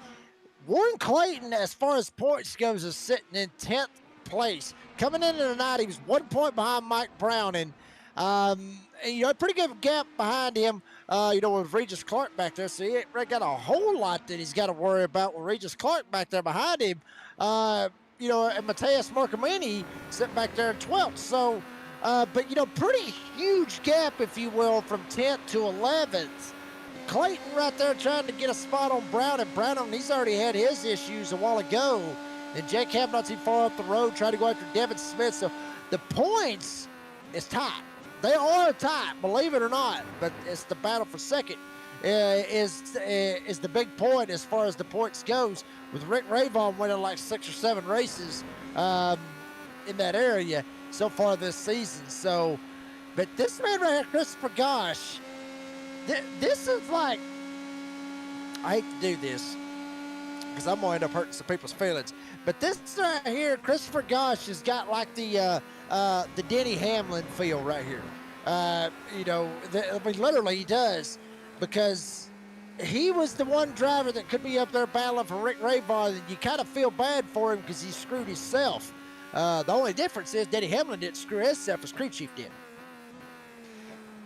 Warren Clayton, as far as points goes, is sitting in 10th place. Coming into the night, he was 1 point behind Mike Brown, and you know, a pretty good gap behind him. You know, with Regis Clark back there, so he ain't really got a whole lot that he's got to worry about with Regis Clark back there behind him. You know, and Mateus Marcamini sitting back there in 12th. So, but you know, pretty huge gap, if you will, from 10th to 11th. Clayton right there trying to get a spot on Brown, and Brown, he's already had his issues a while ago. And Jake Camp not too far up the road trying to go after Devin Smith. So the points is tight. They are tight, believe it or not. But it's the battle for second is the big point as far as the points goes. With Rick Ravon winning like 6 or 7 races in that area so far this season. So, but this man right here, Christopher Gosh, this is like, I hate to do this because I'm going to end up hurting some people's feelings. But this right here, Christopher Gosh has got like the Denny Hamlin feel right here. You know, I mean, literally he does, because he was the one driver that could be up there battling for Rick Ravon, and you kind of feel bad for him because he screwed himself. The only difference is Denny Hamlin didn't screw himself, as Crew Chief did.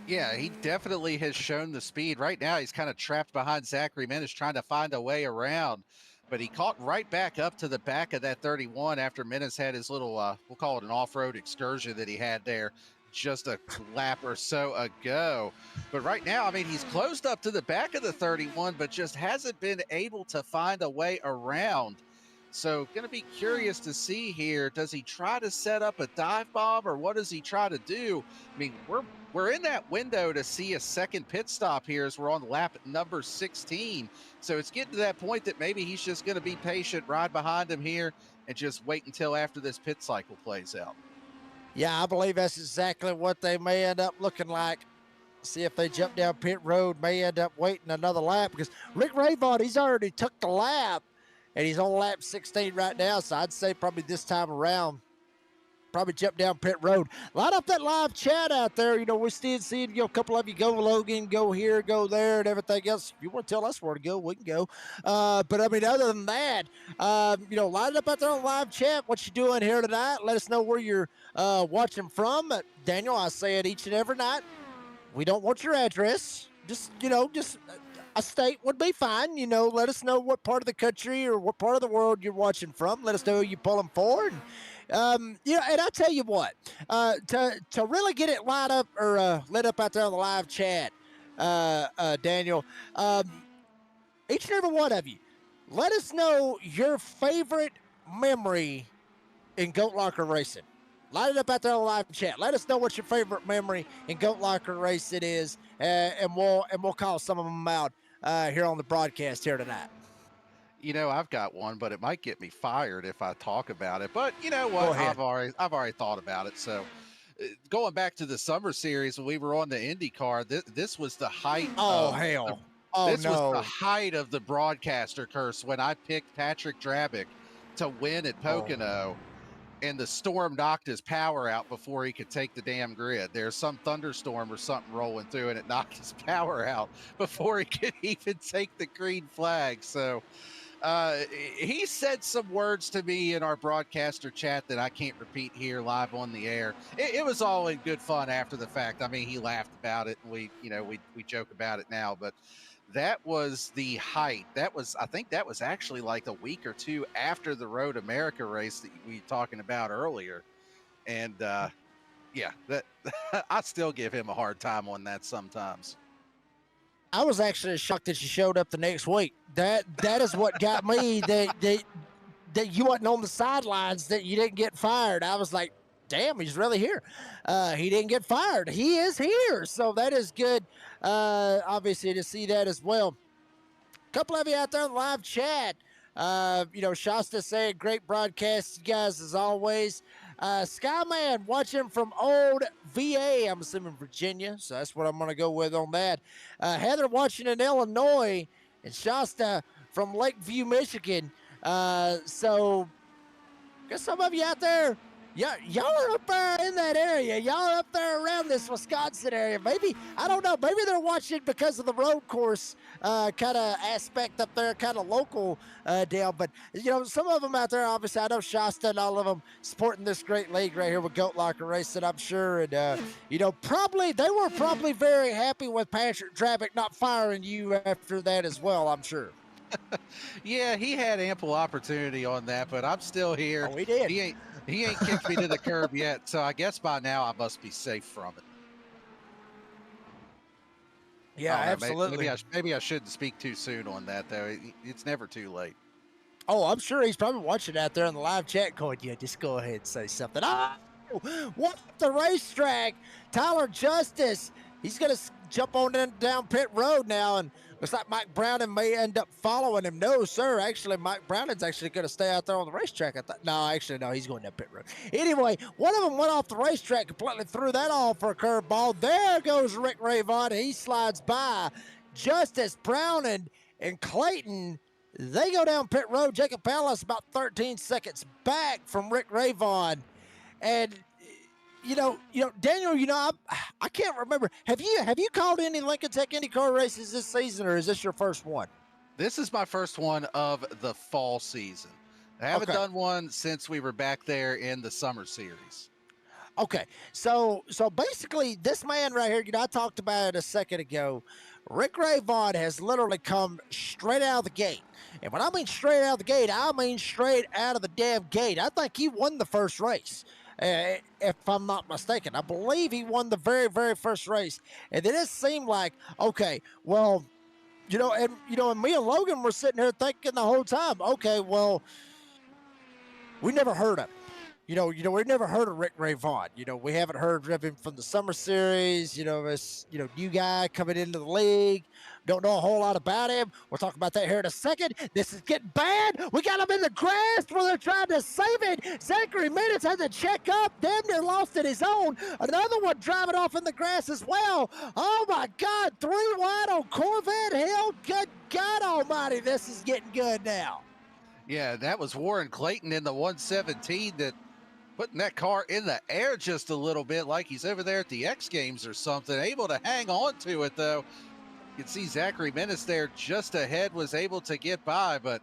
Yeah, he definitely has shown the speed. Right now, he's kind of trapped behind Zachary Menace trying to find a way around. But he caught right back up to the back of that 31 after Menace had his little, we'll call it an off-road excursion that he had there just a lap or so ago. But right now, I mean, he's closed up to the back of the 31, but just hasn't been able to find a way around. So going to be curious to see here. Does he try to set up a dive bomb, or what does he try to do? I mean, we're in that window to see a second pit stop here as we're on lap number 16. So it's getting to that point that maybe he's just going to be patient, ride behind him here, and just wait until after this pit cycle plays out. Yeah, I believe that's exactly what they may end up looking like. See if they jump down pit road, may end up waiting another lap, because Rick Ravon, he's already took the lap, and he's on lap 16 right now. So I'd say probably this time around, probably jump down pit road. Line up that live chat out there. You know, we're still seeing, you know, a couple of you go Logan, go here, go there, and everything else. If you want to tell us where to go, we can go. But I mean, other than that, you know, line it up out there on live chat. What you doing here tonight? Let us know where you're watching from. Daniel, I say it each and every night. We don't want your address. Just, you know, just a state would be fine. You know, let us know what part of the country or what part of the world you're watching from. Let us know who you're pulling for. And, you know, and I tell you what, to really get it lined up or lit up out there on the live chat, Daniel, each and every one of you, let us know your favorite memory in Goat Locker racing. Light it up out there on the live chat. Let us know what your favorite memory in Goat Locker racing is, and we'll call some of them out here on the broadcast here tonight. You know, I've got one, but it might get me fired if I talk about it. But you know what? I've already thought about it. So going back to the summer series when we were on the Indy car, this was the height. Oh, hell. This was the height of the broadcaster curse when I picked Patrick Drabick to win at Pocono. And the storm knocked his power out before he could take the damn grid. There's some thunderstorm or something rolling through, and it knocked his power out before he could even take the green flag. So he said some words to me in our broadcaster chat that I can't repeat here live on the air. It was all in good fun after the fact. I mean, he laughed about it, and we joke about it now, but that was the height. I think that was actually like a week or two after the Road America race that we were talking about earlier. And yeah, that I still give him a hard time on that sometimes. I was actually shocked that you showed up the next week. That is what got me, that you wasn't on the sidelines, that you didn't get fired. I was like, damn, he's really here. He didn't get fired. He is here. So that is good, obviously, to see that as well. A couple of you out there in the live chat. Shasta saying, great broadcast, you guys, as always. Skyman watching from old VA, I'm assuming Virginia, so that's what I'm going to go with on that. Heather watching in Illinois, and Shasta from Lakeview, Michigan. So, guess some of you out there, y'all are up there in that area. Y'all are up there around this Wisconsin area. Maybe, I don't know, maybe they're watching because of the road course kind of aspect up there, kind of local deal. But, some of them out there, obviously, I know Shasta and all of them supporting this great league right here with Goat Locker Racing, I'm sure. And, they were probably very happy with Patrick Drabick not firing you after that as well, I'm sure. Yeah, he had ample opportunity on that, but I'm still here. Oh, he did. He ain't kicked me to the curb yet, so I guess by now I must be safe from it. Yeah, absolutely. Maybe I shouldn't speak too soon on that, though. It's never too late. Oh, I'm sure he's probably watching out there in the live chat going, yeah, just go ahead and say something. Oh, what the racetrack? Tyler Justice. He's going to jump on down pit road now, and looks like Mike Browning may end up following him. No, sir. Actually, Mike Browning's actually going to stay out there on the racetrack. No, he's going down pit road. Anyway, one of them went off the racetrack, completely threw that off for a curveball. There goes Rick Rayvon. He slides by. Justice, Browning, and Clayton, they go down pit road. Jacob Palace about 13 seconds back from Rick Rayvon. And Daniel, I can't remember. Have you called any Lincoln Tech IndyCar races this season, or is this your first one? This is my first one of the fall season. I haven't done one since we were back there in the summer series. Okay, so basically, this man right here, I talked about it a second ago. Rick Rayvon has literally come straight out of the gate. And when I mean straight out of the gate, I mean straight out of the damn gate. I think he won the first race. If I'm not mistaken, I believe he won the very, very first race. And it just seemed like, okay, well, and me and Logan were sitting here thinking the whole time, okay, well, we never heard of him. We've never heard of Rick Rayvon. We haven't heard of him from the summer series. This, new guy coming into the league. Don't know a whole lot about him. We'll talk about that here in a second. This is getting bad. We got him in the grass where they're trying to save it. Zachary Minutes had to check up. Damn near lost it his own. Another one driving off in the grass as well. Oh, my God. 3 wide on Corvette Hill. Good God almighty. This is getting good now. Yeah, that was Warren Clayton in the 117 that putting that car in the air just a little bit like he's over there at the X Games or something. Able to hang on to it, though. You can see Zachary Minnis there just ahead, was able to get by, but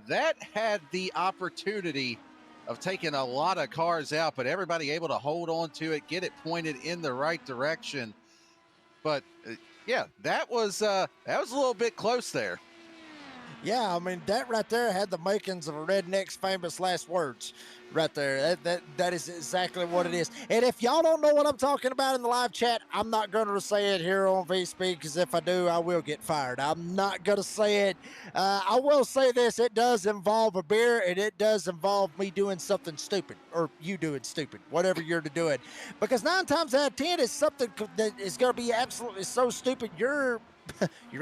that had the opportunity of taking a lot of cars out, but everybody able to hold on to it, get it pointed in the right direction. But yeah, that was a little bit close there. Yeah, I mean, that right there had the makings of a redneck's famous last words right there. That is exactly what it is. And if y'all don't know what I'm talking about in the live chat, I'm not going to say it here on V-Speed, because if I do, I will get fired. I'm not going to say it. I will say this. It does involve a beer, and it does involve me doing something stupid, or you doing stupid, whatever you're to do it. Because 9 times out of 10 is something that is going to be absolutely so stupid, your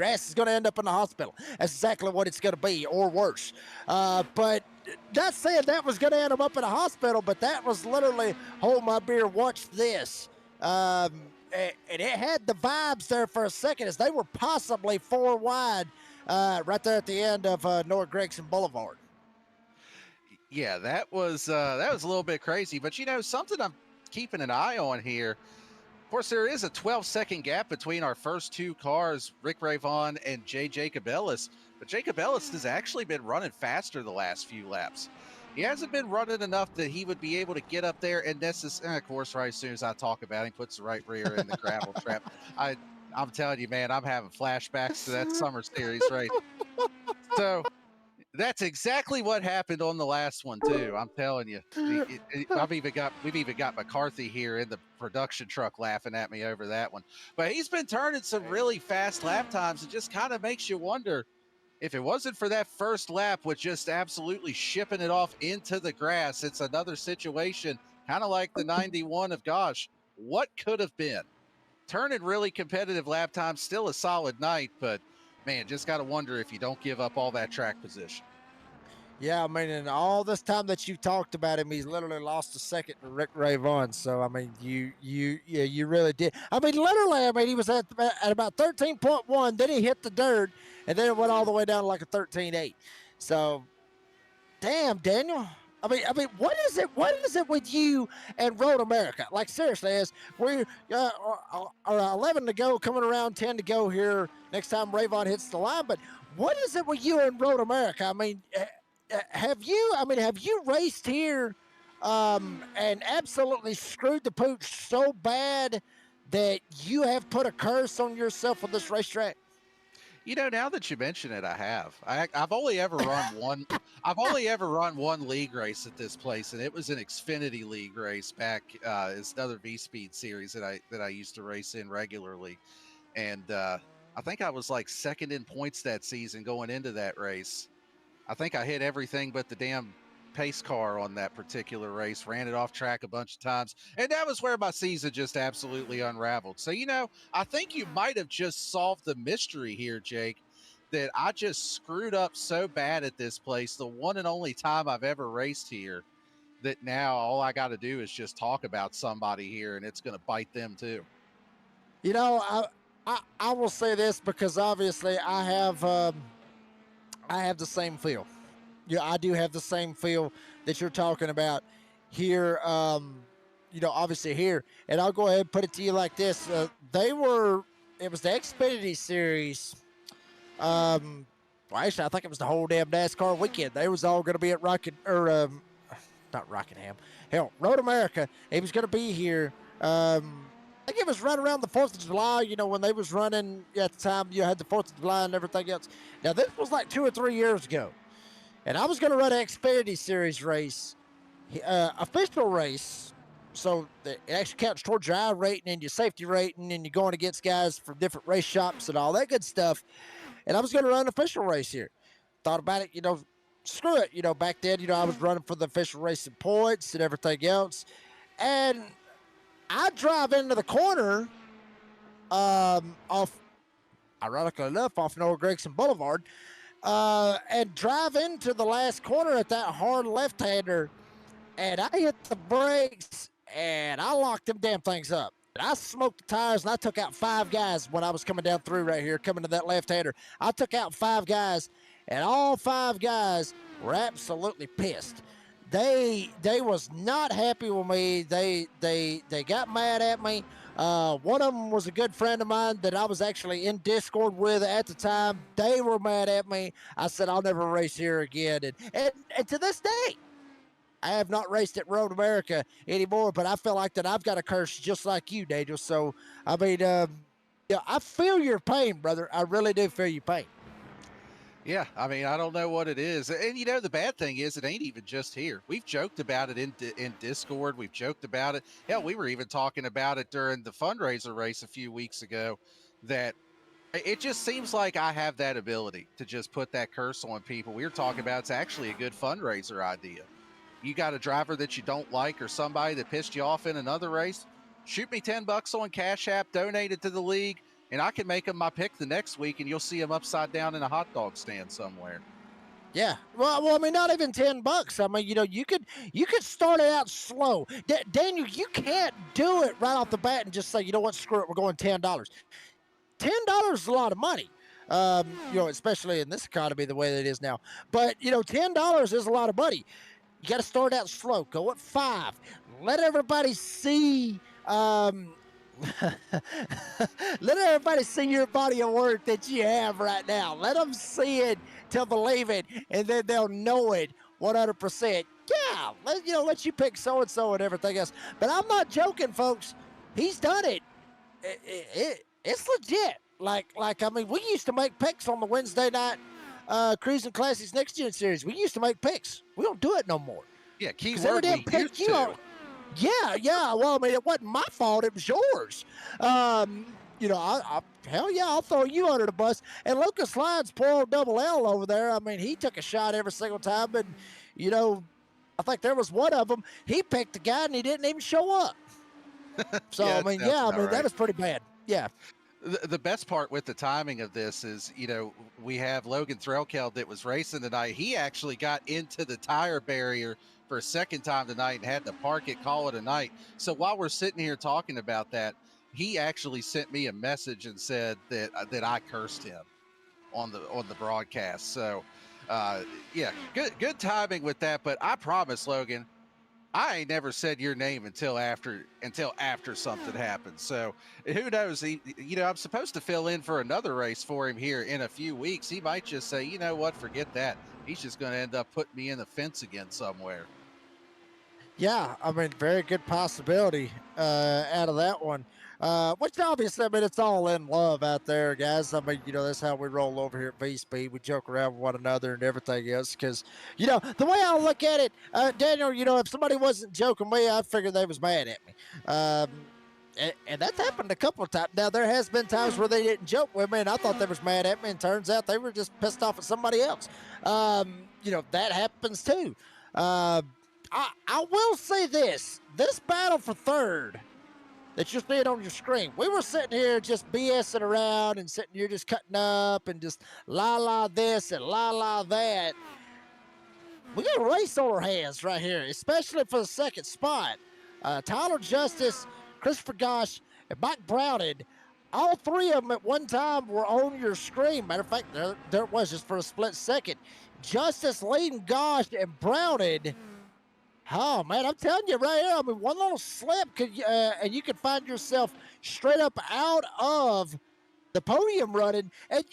ass is going to end up in the hospital. That's exactly what it's going to be, or worse. But not saying that was going to end him up in a hospital, but that was literally, hold my beer, watch this. And it had the vibes there for a second as they were possibly 4 wide right there at the end of Noah Gregson Boulevard. Yeah, that was a little bit crazy, but something I'm keeping an eye on here. Of course, there is a 12-second gap between our first 2 cars, Rick Rayvon and Jacob Ellis. But Jacob Ellis has actually been running faster the last few laps. He hasn't been running enough that he would be able to get up there and of course, right as soon as I talk about him, puts the right rear in the gravel trap. I'm telling you, man, I'm having flashbacks to that summer series race. So that's exactly what happened on the last one too. I'm telling you, we've even got McCarthy here in the production truck laughing at me over that one. But he's been turning some really fast lap times. It just kind of makes you wonder if it wasn't for that first lap with just absolutely shipping it off into the grass. It's another situation kind of like the 91 of gosh, what could have been. Turning really competitive lap time, still a solid night, but man, just got to wonder if you don't give up all that track position. Yeah, I mean, in all this time that you've talked about him, he's literally lost a second to Rick Ray Vaughan. So, I mean, you really did. I mean, literally, I mean, he was at about 13.1, then he hit the dirt, and then it went all the way down to like a 13.8. So, damn, Daniel. I mean, what is it? What is it with you and Road America? Like seriously, as we're 11 to go, coming around 10 to go here. Next time Rayvon hits the line, but what is it with you and Road America? I mean, have you? I mean, have you raced here and absolutely screwed the pooch so bad that you have put a curse on yourself on this racetrack? You know, now that you mention it, I have. I've only ever run one. I've only ever run one league race at this place, and it was an Xfinity League race back. It's another V Speed series that I used to race in regularly, and I think I was like second in points that season going into that race. I think I hit everything but the damn pace car on that particular race, ran it off track a bunch of times, and that was where my season just absolutely unraveled. So, you know, I think you might have just solved the mystery here, Jake, that I just screwed up so bad at this place, the one and only time I've ever raced here, that now all I got to do is just talk about somebody here, and it's going to bite them too. You know, I will say this because obviously I have the same feel. Yeah, I do have the same feel that you're talking about here. You know, obviously here, and I'll go ahead and put it to you like this: it was the Xfinity Series. Well, actually, I think it was the whole damn NASCAR weekend. They was all going to be at not Rockingham, hell, Road America. He was going to be here. I think it was right around the 4th of July, you know, when they was running at the time. You had the 4th of July and everything else. Now, this was like 2 or 3 years ago. And I was going to run an Xfinity Series race, official race. So it actually counts towards your I rating and your safety rating, and you're going against guys from different race shops and all that good stuff. And I was going to run an official race here. Thought about it, you know, screw it. You know, back then, you know, I was running for the official racing points and everything else. And I drive into the corner off, ironically enough, off Noah Gregson Boulevard. And drive into the last corner at that hard left-hander, and I hit the brakes, and I locked them damn things up. And I smoked the tires, and I took out 5 guys when I was coming down through right here, coming to that left-hander. I took out 5 guys, and all 5 guys were absolutely pissed. They was not happy with me. They got mad at me. One of them was a good friend of mine that I was actually in Discord with at the time. They were mad at me. I said, I'll never race here again. And to this day, I have not raced at Road America anymore, but I feel like that I've got a curse just like you, Daniel. So, I mean, yeah, I feel your pain, brother. I really do feel your pain. Yeah, I mean, I don't know what it is. And, you know, the bad thing is it ain't even just here. We've joked about it in Discord. We've joked about it. Hell, we were even talking about it during the fundraiser race a few weeks ago, that it just seems like I have that ability to just put that curse on people. We were talking about it's actually a good fundraiser idea. You got a driver that you don't like or somebody that pissed you off in another race, shoot me $10 on Cash App, donate it to the league, and I can make them my pick the next week, and you'll see them upside down in a hot dog stand somewhere. Yeah, well, I mean, not even $10. I mean, you know, you could start it out slow. Daniel, you can't do it right off the bat and just say, you know what, screw it, we're going $10. $10 is a lot of money. You know, especially in this economy the way that it is now. But you know, $10 is a lot of money. You got to start out slow. Go at 5. Let everybody see. Let everybody see your body of work that you have right now. Let them see it to believe it, and then they'll know it 100%. Yeah, let you pick so and so and everything else. But I'm not joking, folks. He's done it. It's legit. Like I mean, we used to make picks on the Wednesday night Cruising Classics Next Gen Series. We used to make picks. We don't do it no more. Yeah, keyword we used to. Yeah. Well, I mean, it wasn't my fault. It was yours. You know, hell yeah, I'll throw you under the bus. And Lucas Lyons, poor old Double L over there, I mean, he took a shot every single time. And, you know, I think there was one of them. He picked a guy and he didn't even show up. So, Yeah, I that mean, sounds yeah, I about mean, that right. was pretty bad. Yeah. The best part with the timing of this is, we have Logan Threlkeld that was racing tonight. He actually got into the tire barrier for a second time tonight and had to park it, call it a night. So while we're sitting here talking about that, he actually sent me a message and said that I cursed him on the broadcast. So, yeah, good timing with that. But I promise, Logan, I ain't never said your name until after something happens. So who knows? I'm supposed to fill in for another race for him here in a few weeks. He might just say, you know what, forget that. He's just going to end up putting me in the fence again somewhere. Yeah, I mean, very good possibility out of that one. Which obviously, I mean, it's all in love out there, guys. I mean, that's how we roll over here at V Speed. We joke around with one another and everything else. Because, the way I look at it, Daniel, if somebody wasn't joking me, I'd figure they was mad at me. And that's happened a couple of times. Now, there has been times where they didn't joke with me, and I thought they was mad at me, and turns out they were just pissed off at somebody else. That happens too. I will say this battle for third that you're seeing on your screen, we were sitting here just BSing around and sitting here just cutting up and just la this and la that. We got a race on our hands right here, especially for the second spot. Tyler Justice, Christopher Gosh, and Mike Browning, all three of them at one time were on your screen. Matter of fact, there it was just for a split second. Justice leading Gosh and Browning. Oh, man, I'm telling you right here, I mean, one little slip and you could find yourself straight up out of the podium running. And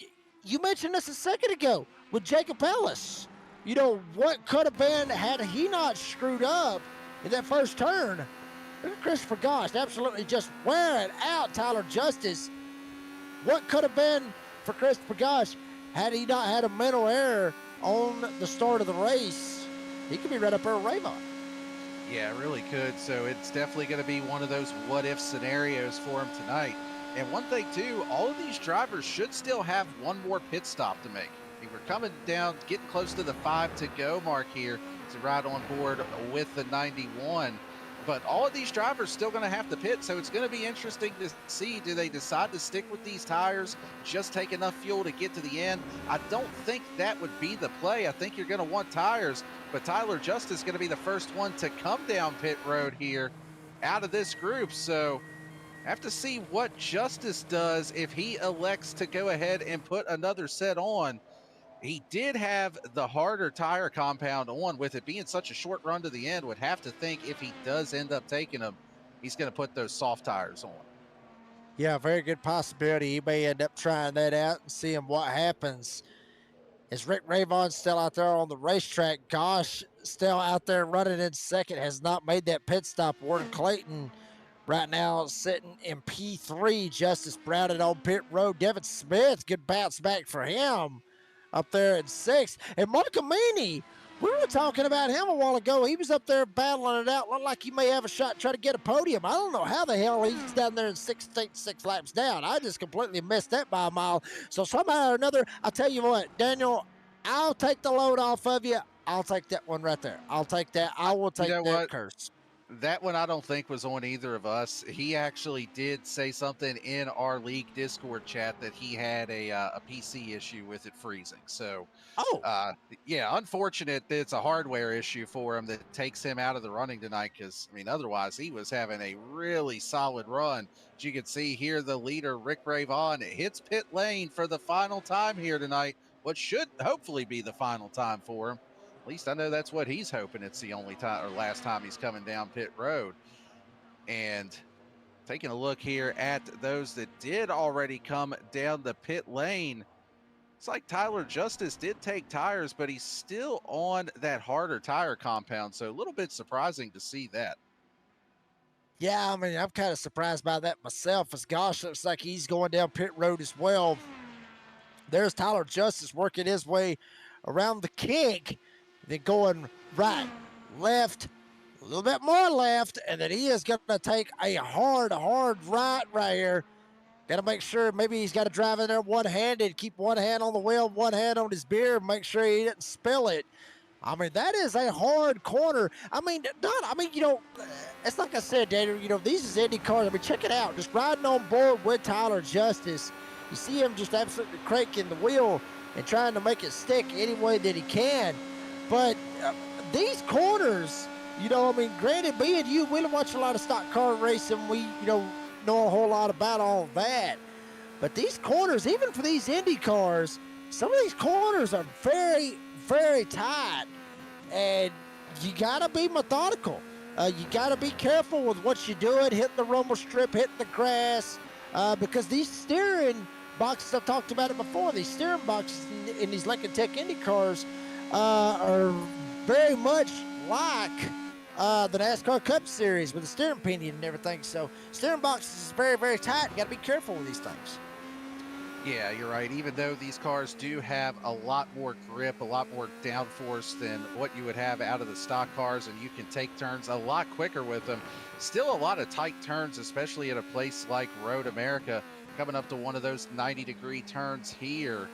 you mentioned this a second ago with Jacob Ellis. What could have been had he not screwed up in that first turn. Look at Christopher Gosh absolutely just wearing out Tyler Justice. What could have been for Christopher Gosh had he not had a mental error on the start of the race? He could be right up there with Rayvon. Yeah, it really could. So it's definitely going to be one of those what-if scenarios for him tonight. And one thing, too, all of these drivers should still have one more pit stop to make. We're coming down, getting close to the 5 to go mark here to ride on board with the 91. But all of these drivers still going to have to pit, so it's going to be interesting to see, do they decide to stick with these tires, just take enough fuel to get to the end? I don't think that would be the play. I think you're going to want tires, but Tyler Justice is going to be the first one to come down pit road here out of this group. So have to see what Justice does if he elects to go ahead and put another set on. He did have the harder tire compound on. With it being such a short run to the end, would have to think if he does end up taking them, he's going to put those soft tires on. Yeah, very good possibility. He may end up trying that out and seeing what happens. Is Rick Rayvon still out there on the racetrack? Gosh, still out there running in second, has not made that pit stop. Warren Clayton right now sitting in P3. Justice Browning on pit road. Devin Smith, good bounce back for him up there in 6th. And Mark Amini, we were talking about him a while ago. He was up there battling it out. Looked like he may have a shot trying to get a podium. I don't know how the hell he's down there in 16th, 6 laps down. I just completely missed that by a mile. So somehow or another, I'll tell you what, Daniel, I'll take the load off of you. I'll take that one right there. I'll take that. I will take that curse. That one I don't think was on either of us. He actually did say something in our league Discord chat that he had a PC issue with it freezing. So, yeah, unfortunate that it's a hardware issue for him that takes him out of the running tonight. Because otherwise he was having a really solid run. As you can see here, the leader Rick Rayvon hits pit lane for the final time here tonight. What should hopefully be the final time for him. At least I know that's what he's hoping. It's the only time or last time he's coming down pit road. And taking a look here at those that did already come down the pit lane, it's like Tyler Justice did take tires, but he's still on that harder tire compound. So a little bit surprising to see that. Yeah, I'm kind of surprised by that myself, as Gosh looks like he's going down pit road as well. There's Tyler Justice working his way around the kink. Then going right, left, a little bit more left, and then he is going to take a hard right here. Got to make sure maybe he's got to drive in there one-handed, keep one hand on the wheel, one hand on his beer, make sure he didn't spill it. I mean, that is a hard corner. I mean, it's like I said, Daniel, these is Indy cars. I mean, check it out. Just riding on board with Tyler Justice. You see him just absolutely cranking the wheel and trying to make it stick any way that he can. But these corners, granted, being you, we don't watch a lot of stock car racing. We, know a whole lot about all that. But these corners, even for these Indy cars, some of these corners are very, very tight. And you got to be methodical. You got to be careful with what you're doing, hitting the rumble strip, hitting the grass, because these steering boxes, I've talked about it before, these steering boxes in these Lincoln Tech Indy cars are very much like the NASCAR Cup Series with the steering pinion and everything. So steering box is very, very tight. You got to be careful with these things. Yeah, you're right. Even though these cars do have a lot more grip, a lot more downforce than what you would have out of the stock cars, and you can take turns a lot quicker with them, still a lot of tight turns, especially at a place like Road America, coming up to one of those 90-degree turns here.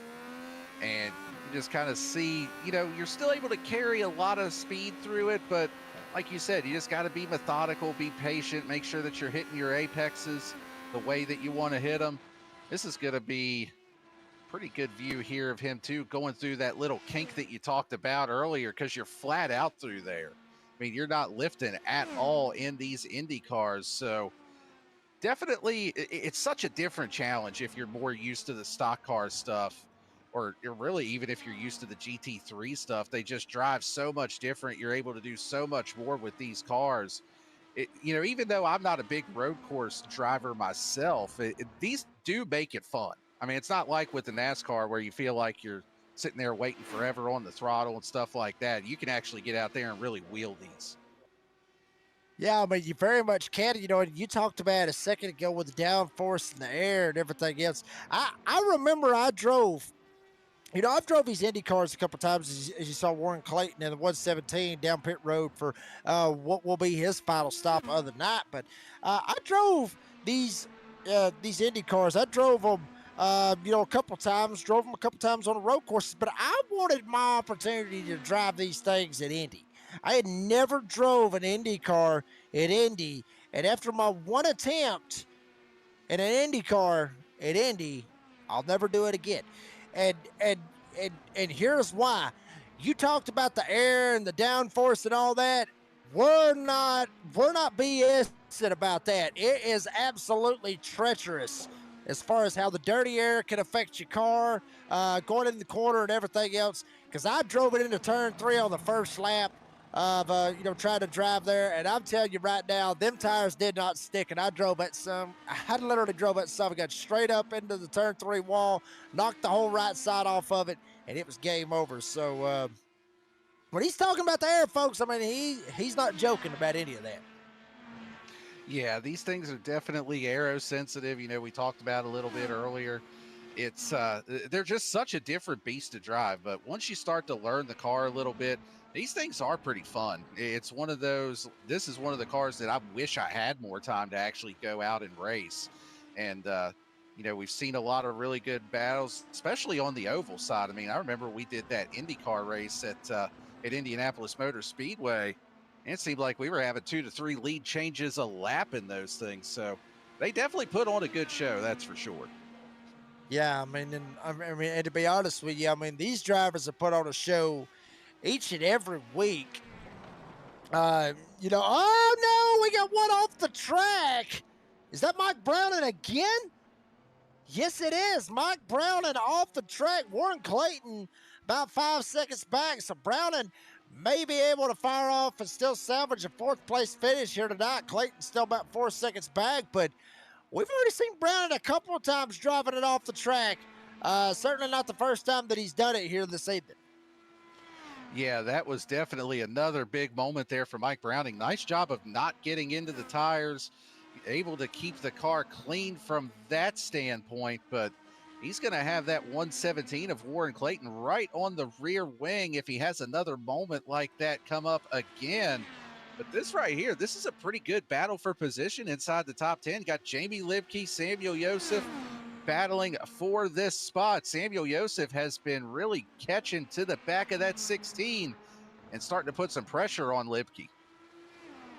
And you just kind of see, you're still able to carry a lot of speed through it, but like you said, you just got to be methodical, be patient, make sure that you're hitting your apexes the way that you want to hit them. This is going to be pretty good view here of him too, going through that little kink that you talked about earlier, because you're flat out through there. I mean, you're not lifting at all in these Indy cars. So definitely it's such a different challenge if you're more used to the stock car stuff, or you're really, even if you're used to the GT3 stuff, they just drive so much different. You're able to do so much more with these cars. Even though I'm not a big road course driver myself, these do make it fun. I mean, it's not like with the NASCAR where you feel like you're sitting there waiting forever on the throttle and stuff like that. You can actually get out there and really wheel these. Yeah, I mean, you very much can. You talked about a second ago with the downforce in the air and everything else. I remember I drove. I've drove these Indy cars a couple times, as you saw Warren Clayton in the 117 down pit road for what will be his final stop of the night. But I drove these Indy cars. I drove them, a couple times. Drove them a couple times on the road courses. But I wanted my opportunity to drive these things at Indy. I had never drove an Indy car at Indy, and after my one attempt in an Indy car at Indy, I'll never do it again. And here's why. You talked about the air and the downforce and all that. We're not BSing about that. It is absolutely treacherous as far as how the dirty air can affect your car, going in the corner and everything else. Because I drove it into turn 3 on the first lap of trying to drive there, and I'm telling you right now, them tires did not stick, and I literally drove that some, got straight up into the turn 3 wall, knocked the whole right side off of it, and it was game over. So when he's talking about the air, folks, I mean, he's not joking about any of that. Yeah, these things are definitely aero sensitive. We talked about a little bit earlier. It's they're just such a different beast to drive, but once you start to learn the car a little bit, these things are pretty fun. It's one of those, this is one of the cars that I wish I had more time to actually go out and race. And, we've seen a lot of really good battles, especially on the oval side. I mean, I remember we did that IndyCar race at Indianapolis Motor Speedway, and it seemed like we were having 2 to 3 lead changes a lap in those things. So they definitely put on a good show, that's for sure. Yeah, and to be honest with you, I mean, these drivers have put on a show each and every week. Oh no, we got one off the track. Is that Mike Browning again? Yes, it is. Mike Browning off the track. Warren Clayton about 5 seconds back. So Browning may be able to fire off and still salvage a 4th place finish here tonight. Clayton's still about 4 seconds back, but we've already seen Browning a couple of times driving it off the track. Certainly not the first time that he's done it here this evening. Yeah, that was definitely another big moment there for Mike Browning. Nice job of not getting into the tires, able to keep the car clean from that standpoint, but he's going to have that 117 of Warren Clayton right on the rear wing if he has another moment like that come up again. But this right here, this is a pretty good battle for position inside the top 10. Got Jamie Libke, Samuel Joseph battling for this spot. Samuel Joseph has been really catching to the back of that 16. and starting to put some pressure on Lipke.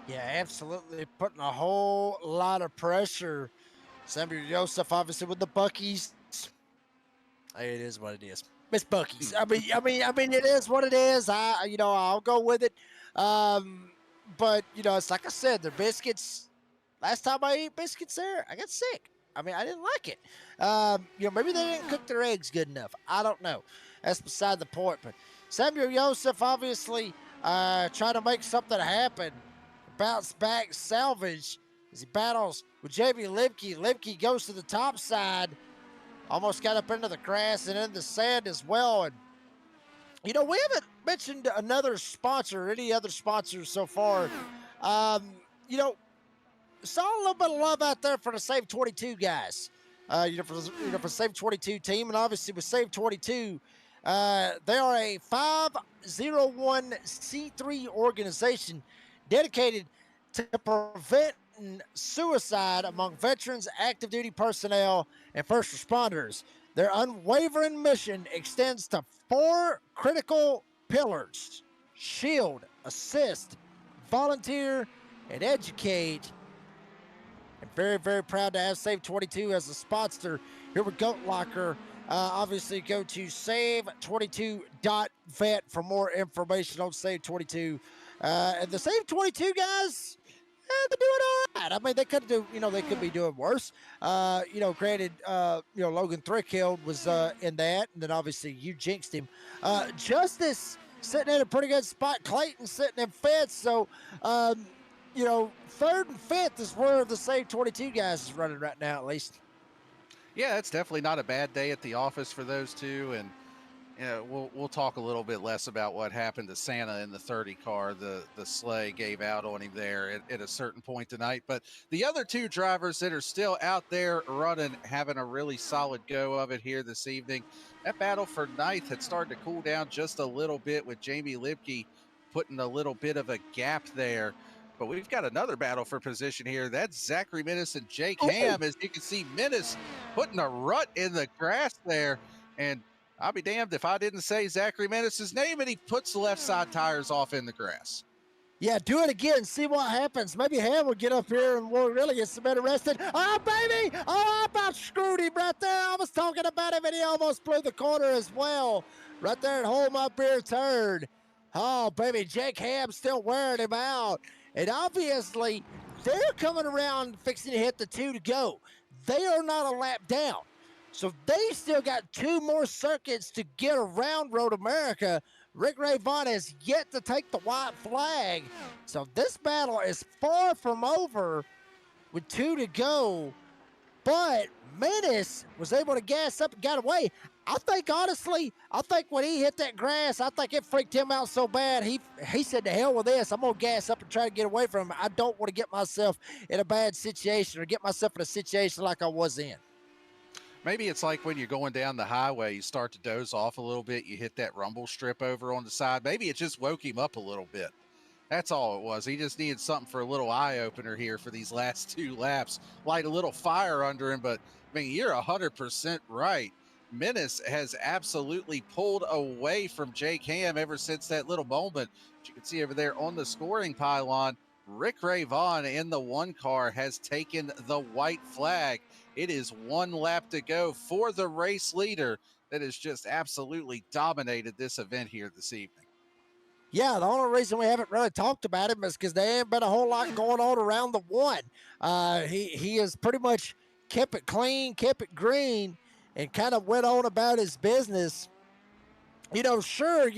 Yeah, absolutely. Putting a whole lot of pressure. Samuel Joseph, obviously, with the Buckies. Hey, it is what it is. It's Bucky's. I mean, it is what it is. I'll go with it. But it's like I said, their biscuits. Last time I ate biscuits there, I got sick. I mean, I didn't like it. Maybe they didn't cook their eggs good enough. I don't know. That's beside the point. But Samuel Joseph obviously trying to make something happen. Bounce back, salvage as he battles with Jamie Lipke. Lipke goes to the top side. Almost got up into the grass and in the sand as well. And, we haven't mentioned another sponsor, any other sponsors so far. Saw a little bit of love out there for the Save 22 guys. For the Save 22 team. And obviously with Save 22, they are a 501c3 organization dedicated to preventing suicide among veterans, active duty personnel, and first responders. Their unwavering mission extends to 4 critical pillars: shield, assist, volunteer, and educate. And very, very proud to have Save 22 as a sponsor here with Goat Locker. Obviously, go to save22.vet for more information on Save 22. And the Save 22 guys, they're doing all right. I mean, they could be doing worse. Granted, Logan Thrickhill was in that, and then obviously you jinxed him. Justice sitting in a pretty good spot. Clayton sitting in fifth. So, third and fifth is where the Save 22 guys is running right now, at least. Yeah, it's definitely not a bad day at the office for those two. And we'll talk a little bit less about what happened to Santa in the 30 car. The sleigh gave out on him there at a certain point tonight. But the other two drivers that are still out there running, having a really solid go of it here this evening. That battle for ninth had started to cool down just a little bit with Jamie Lipke putting a little bit of a gap there. But we've got another battle for position here. That's Zachary Minnis and Jake Ham. As you can see, Minnis putting a rut in the grass there. And I'll be damned if I didn't say Zachary Minnis' name, and he puts the left side tires off in the grass. Yeah, do it again. See what happens. Maybe Ham will get up here and we'll really get some arrested. Oh, baby! Oh, I about screwed him right there. I was talking about him, and he almost blew the corner as well. Right there at home up here turn. Oh, baby, Jake Ham still wearing him out. And obviously, they're coming around fixing to hit the 2 to go. They are not a lap down. So they still got 2 more circuits to get around Road America. Rick Ray Vaughn has yet to take the white flag. So this battle is far from over with 2 to go. But Menace was able to gas up and got away. I think, honestly, when he hit that grass, I think it freaked him out so bad. He said, to hell with this. I'm going to gas up and try to get away from him. I don't want to get myself in a bad situation or get myself in a situation like I was in. Maybe it's like when you're going down the highway, you start to doze off a little bit. You hit that rumble strip over on the side. Maybe it just woke him up a little bit. That's all it was. He just needed something for a little eye opener here for these last 2 laps. Light a little fire under him, but I mean, you're 100% right. Menace has absolutely pulled away from Jake Ham ever since that little moment. As you can see over there on the scoring pylon, Rick Ray Vaughn in the 1 car has taken the white flag. It is 1 lap to go for the race leader that has just absolutely dominated this event here this evening. Yeah, the only reason we haven't really talked about him is because there ain't been a whole lot going on around the 1. He has pretty much kept it clean, kept it green, and kind of went on about his business. Sure,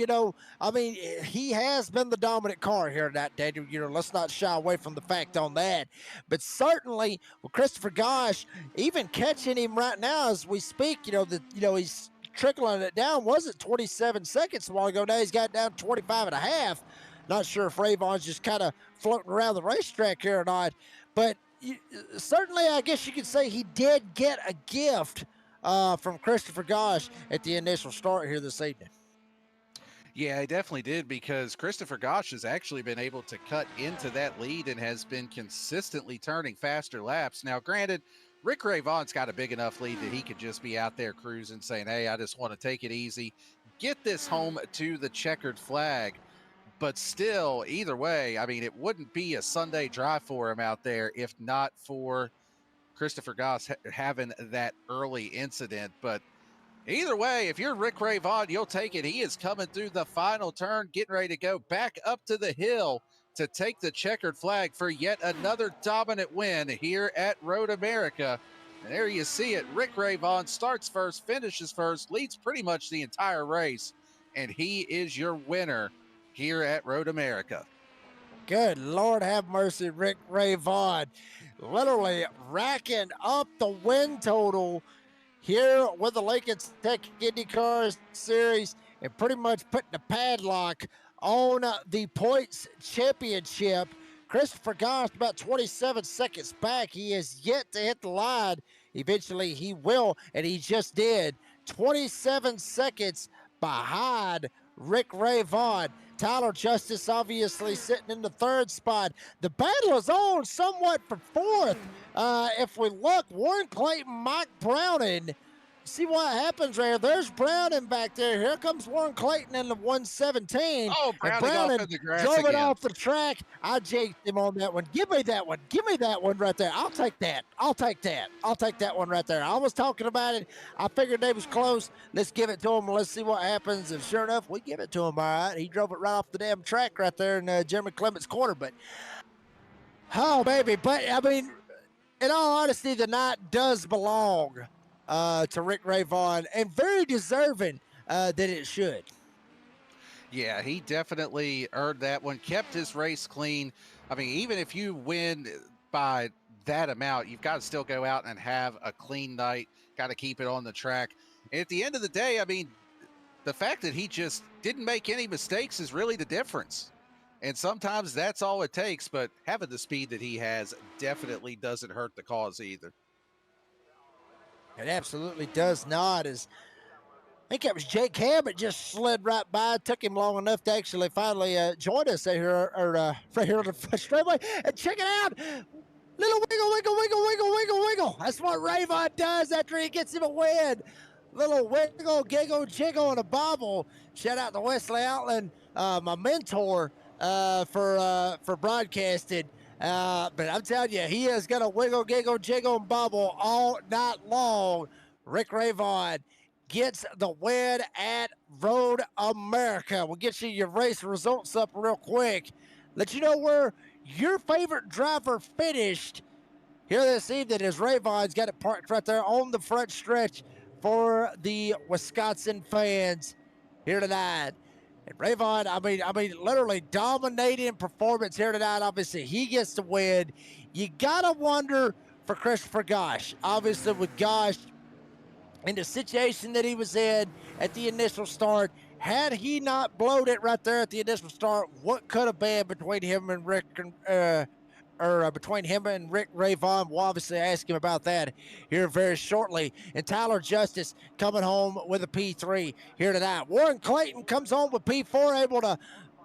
I mean, he has been the dominant car here that day. Let's not shy away from the fact on that. But certainly, with Christopher Gosh, even catching him right now as we speak, he's trickling it down. Wasn't 27 seconds a while ago. Now he's got down 25 and a half. Not sure if Ray Vaughn's just kind of floating around the racetrack here or not. But certainly, I guess you could say he did get a gift from Christopher Gosh at the initial start here this evening. Yeah, he definitely did, because Christopher Gosh has actually been able to cut into that lead and has been consistently turning faster laps. Now, granted, Rick Ray Vaughn's got a big enough lead that he could just be out there cruising saying, hey, I just want to take it easy, get this home to the checkered flag. But still, either way, I mean, it wouldn't be a Sunday drive for him out there if not for Christopher Goss having that early incident. But either way, if you're Rick Ray Vaughn, you'll take it. He is coming through the final turn, getting ready to go back up to the hill to take the checkered flag for yet another dominant win here at Road America. And there you see it. Rick Ray Vaughn starts first, finishes first, leads pretty much the entire race. And he is your winner here at Road America. Good Lord have mercy, Rick Ray Vaughn. Literally racking up the win total here with the Lincoln Tech IndyCar Series and pretty much putting the padlock on the points championship. Christopher Goss about 27 seconds back. He has yet to hit the line. Eventually he will, and he just did. 27 seconds behind Rick Ray Vaughn. Tyler Justice obviously sitting in the third spot. The battle is on somewhat for fourth. If we look, Warren Clayton, Mike Browning. See what happens there. There's Browning back there. Here comes Warren Clayton in the 117. Oh, Browning off in the grass drove again. it off the track. I jaked him on that one. Give me that one. Give me that one right there. I'll take that. I'll take that. I'll take that one right there. I was talking about it. I figured they was close. Let's give it to him. Let's see what happens. And sure enough, we give it to him. All right. He drove it right off the damn track right there in Jeremy Clement's corner. But, oh, baby. But, I mean, in all honesty, the night does belong to Rick Ray Vaughn, and very deserving that it should. Yeah, he definitely earned that one, kept his race clean. I mean, even if you win by that amount, you've got to still go out and have a clean night, got to keep it on the track. And at the end of the day, I mean, the fact that he just didn't make any mistakes is really the difference. And sometimes that's all it takes, but having the speed that he has definitely doesn't hurt the cause either. It absolutely does not. As I think it was Jake Hammett just slid right by. Took him long enough to actually finally join us here, right here on the straightaway. And check it out. Little wiggle, wiggle, wiggle, wiggle, wiggle, wiggle. That's what Ray Vaughn does after he gets him a win. Little wiggle, giggle, jiggle, and a bobble. Shout out to Wesley Outland, my mentor for broadcasting. But I'm telling you, he is going to wiggle, giggle, jiggle, and bubble all night long. Rick Ray Vaughn gets the win at Road America. We'll get you your race results up real quick. Let you know where your favorite driver finished here this evening as Ray Vaughn's got it parked right there on the front stretch for the Wisconsin fans here tonight. And Ray Vaughn, I mean, literally dominating performance here tonight. Obviously, he gets the win. You gotta wonder for Christopher Goss. Obviously, with Goss in the situation that he was in at the initial start, had he not blowed it right there at the initial start, what could have been between him and Rick between him and Rick Ray Vaughn? We'll obviously ask him about that here very shortly. And Tyler Justice coming home with a P3 here tonight. Warren Clayton comes home with P4, able to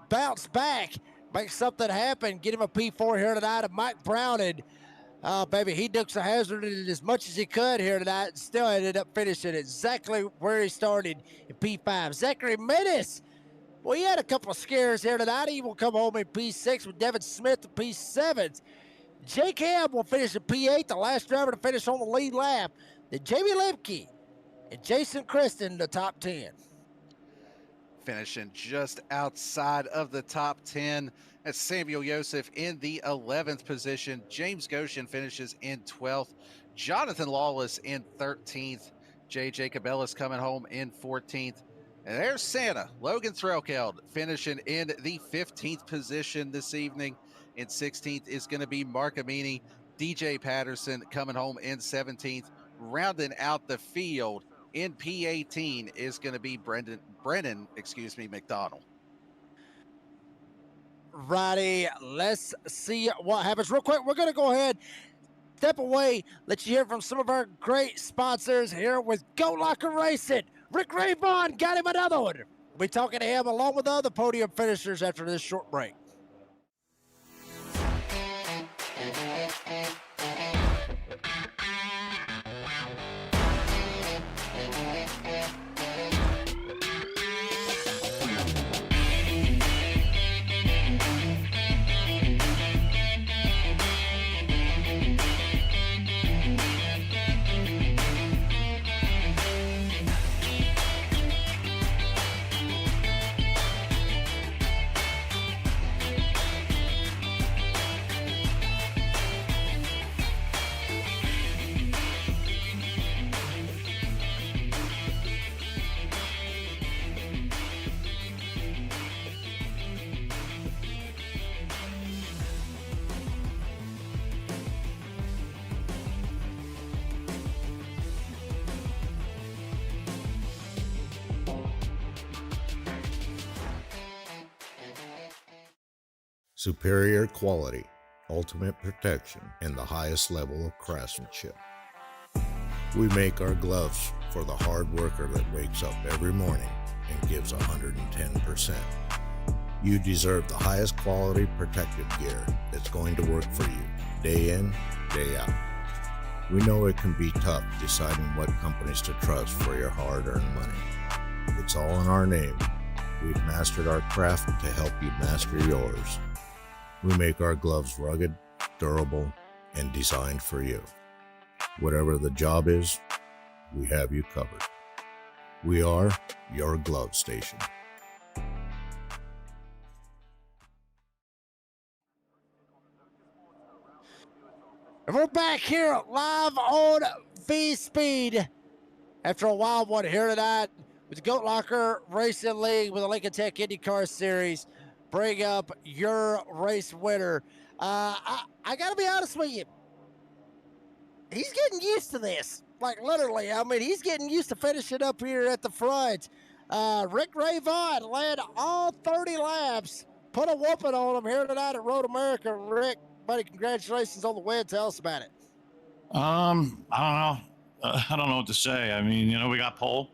bounce back, make something happen, get him a P4 here tonight. And Mike Browning, baby, he dukes a hazard as much as he could here tonight and still ended up finishing exactly where he started in P5. Zachary Menace, well, he had a couple of scares here tonight. He will come home in P6 with Devin Smith in P7. Jake Ham will finish in P8, the last driver to finish on the lead lap. Then Jamie Lemke and Jason Kristen, the top 10. Finishing just outside of the top 10. That's Samuel Joseph in the 11th position. James Goshen finishes in 12th. Jonathan Lawless in 13th. Jay Jacob Ellis coming home in 14th. And there's Santa, Logan Threlkeld, finishing in the 15th position this evening. In 16th is going to be Mark Amini. DJ Patterson coming home in 17th. Rounding out the field in P18 is going to be Brennan McDonald. Righty, let's see what happens. Real quick, we're going to go ahead, step away, let you hear from some of our great sponsors here with Go Locker Racing. Rick Ray Vaughn got him another one. We'll be talking to him along with the other podium finishers after this short break. Superior quality, ultimate protection, and the highest level of craftsmanship. We make our gloves for the hard worker that wakes up every morning and gives 110%. You deserve the highest quality protective gear that's going to work for you, day in, day out. We know it can be tough deciding what companies to trust for your hard-earned money. It's all in our name. We've mastered our craft to help you master yours. We make our gloves rugged, durable, and designed for you. Whatever the job is, we have you covered. We are your glove station. And we're back here live on V-Speed after a wild one here tonight with the Goat Locker Racing League with the Lincoln Tech IndyCar Series. Bring up your race winner. I got to be honest with you. He's getting used to this. Like, literally. I mean, he's getting used to finishing up here at the front. Rick Rayvon led all 30 laps. Put a whooping on him here tonight at Road America. Rick, buddy, congratulations on the win. Tell us about it. I don't know. I don't know what to say. I mean, we got pole.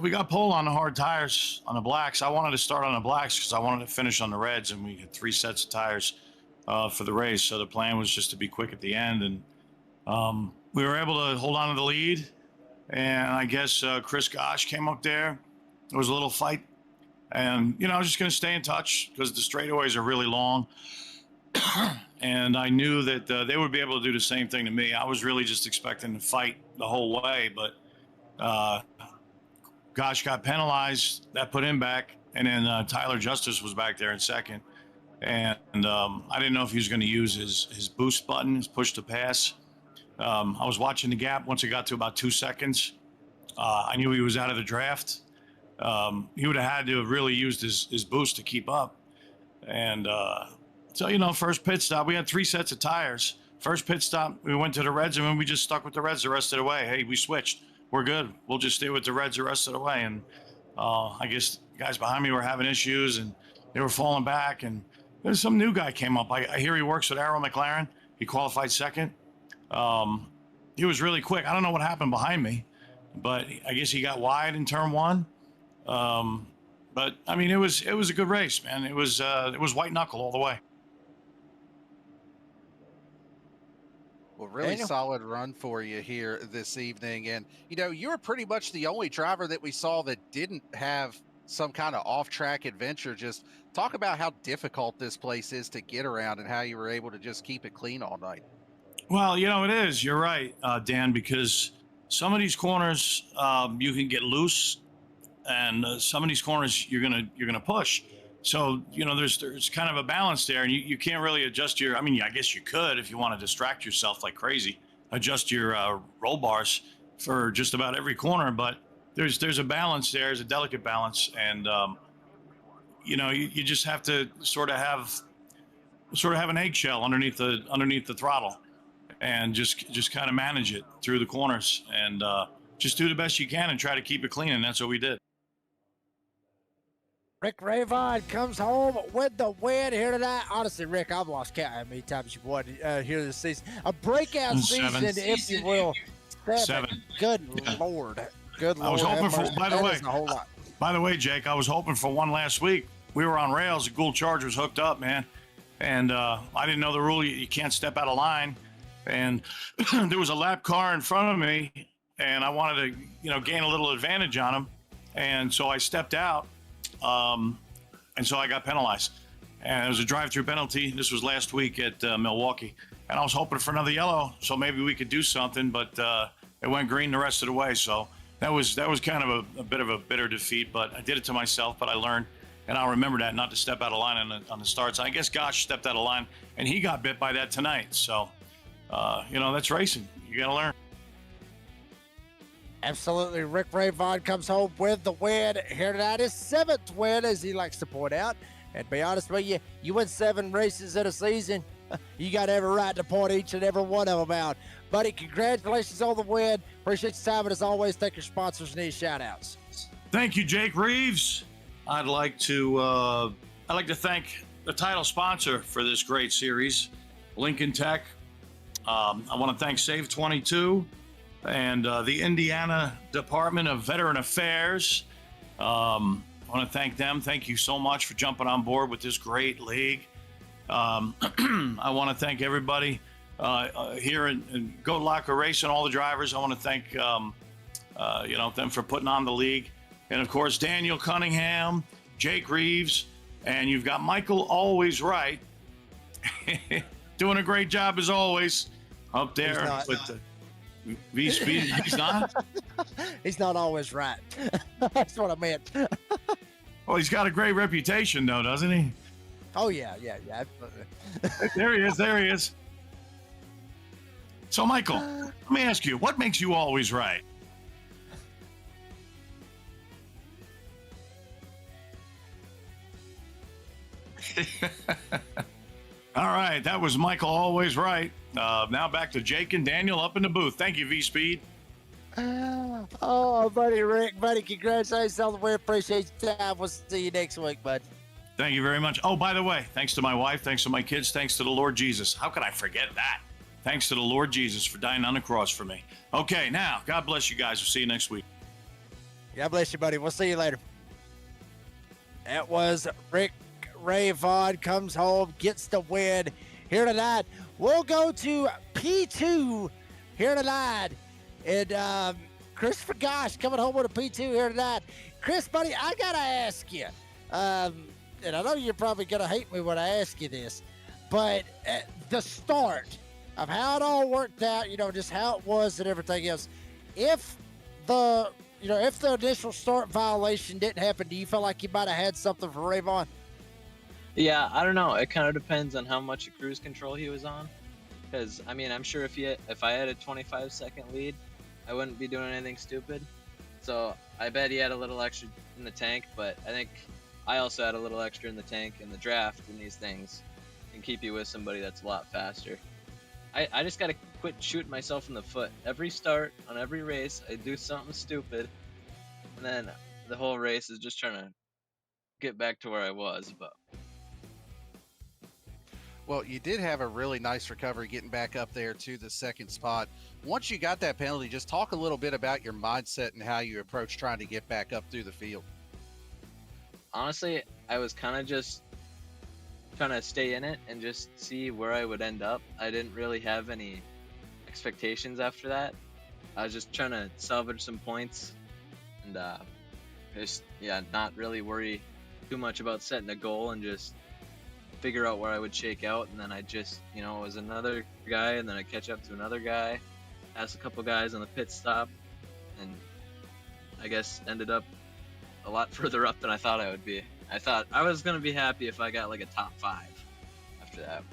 We got pole on the hard tires on the blacks. I wanted to start on the blacks because I wanted to finish on the reds, and we had 3 sets of tires for the race. So the plan was just to be quick at the end, and we were able to hold on to the lead. And I guess Chris Gosh came up there. There was a little fight, and I was just going to stay in touch because the straightaways are really long. And I knew that they would be able to do the same thing to me. I was really just expecting to fight the whole way, but Gosh got penalized. That put him back. And then Tyler Justice was back there in second. And I didn't know if he was going to use his boost button, his push to pass. I was watching the gap. Once it got to about 2 seconds, I knew he was out of the draft. He would have had to have really used his boost to keep up. And so, first pit stop, we had 3 sets of tires. First pit stop, we went to the reds, and then we just stuck with the reds the rest of the way. Hey, we switched. We're good. We'll just stay with the reds the rest of the way. And I guess guys behind me were having issues, and they were falling back. And there's some new guy came up. I hear he works with Arrow McLaren. He qualified second. He was really quick. I don't know what happened behind me, but I guess he got wide in turn 1. But I mean, it was a good race, man. It was white knuckle all the way. Well, really Daniel? solid run for you here this evening. And, you were pretty much the only driver that we saw that didn't have some kind of off-track adventure. Just talk about how difficult this place is to get around and how you were able to just keep it clean all night. Well, it is. You're right, Dan, because some of these corners you can get loose, and some of these corners you're gonna push. So there's kind of a balance there, and you can't really adjust your. I mean, I guess you could if you want to distract yourself like crazy, adjust your roll bars for just about every corner. But there's a balance there, there's a delicate balance, and you just have to sort of have an eggshell underneath the throttle, and just kind of manage it through the corners, and just do the best you can and try to keep it clean, and that's what we did. Rick Rayvon comes home with the win here tonight. Honestly, Rick, I've lost count how many times you've won here this season. A breakout season, if you will. 7. Good Lord. Good Lord. I was hoping for, by the way, a whole lot. By the way, Jake, I was hoping for one last week. We were on rails. The Gould Charge was hooked up, man. And I didn't know the rule. You can't step out of line. And there was a lap car in front of me, and I wanted to, gain a little advantage on him. And so I stepped out. And so I got penalized, and it was a drive-through penalty. This was last week at Milwaukee, and I was hoping for another yellow, so maybe we could do something, but it went green the rest of the way. So that was kind of a bit of a bitter defeat, but I did it to myself. But I learned, and I'll remember that, not to step out of line on the starts. I guess Gosh stepped out of line, and he got bit by that tonight. So that's racing. You got to learn. Absolutely. Rick Rayvon comes home with the win here tonight. His 7th win, as he likes to point out. And be honest with you, you win 7 races in a season, you got every right to point each and every one of them out. Buddy, congratulations on the win. Appreciate your time. And as always, thank your sponsors and these shout-outs. Thank you, Jake Reeves. I'd like to thank the title sponsor for this great series, Lincoln Tech. I want to thank Save 22 and the Indiana Department of Veteran Affairs. I want to thank them. Thank you so much for jumping on board with this great league. I want to thank everybody here in Goat Locker Racing, all the drivers. I want to thank them for putting on the league. And of course, Daniel Cunningham, Jake Reeves, and you've got Michael Always Right. Doing a great job as always up there with the V-Speed. He's not? He's not always right. That's what I meant. Well, he's got a great reputation, though, doesn't he? Oh, yeah. There he is. So, Michael, let me ask you, what makes you always right? All right, that was Michael Always Right. Now back to Jake and Daniel up in the booth. Thank you, V-Speed. Oh, buddy Rick, buddy, congratulations on the win. Appreciate your time. We'll see you next week, bud. Thank you very much. Oh, by the way, thanks to my wife, thanks to my kids, thanks to the Lord Jesus. How could I forget that? Thanks to the Lord Jesus for dying on the cross for me. Okay, now, God bless you guys. We'll see you next week. God bless you, buddy. We'll see you later. That was Rick Ray Vaughn comes home, gets the win here tonight. We'll go to P2 here tonight. And Christopher Gosh coming home with a P2 here tonight. Chris, buddy, I got to ask you, and I know you're probably going to hate me when I ask you this, but at the start of how it all worked out, just how it was and everything else, if the initial start violation didn't happen, do you feel like you might have had something for Ray Vaughn? Yeah, I don't know. It kind of depends on how much cruise control he was on. Because, I'm sure if I had a 25-second lead, I wouldn't be doing anything stupid. So I bet he had a little extra in the tank, but I think I also had a little extra in the tank, and the draft in these things can keep you with somebody that's a lot faster. I just got to quit shooting myself in the foot. Every start, on every race, I do something stupid, and then the whole race is just trying to get back to where I was, but... Well, you did have a really nice recovery getting back up there to the second spot. Once you got that penalty, just talk a little bit about your mindset and how you approach trying to get back up through the field. Honestly, I was kind of just trying to stay in it and just see where I would end up. I didn't really have any expectations after that. I was just trying to salvage some points and not really worry too much about setting a goal and just figure out where I would shake out. And then I just, it was another guy, and then I catch up to another guy, ask a couple guys on the pit stop, and I guess ended up a lot further up than I thought I would be. I thought I was going to be happy if I got like a top 5 after that.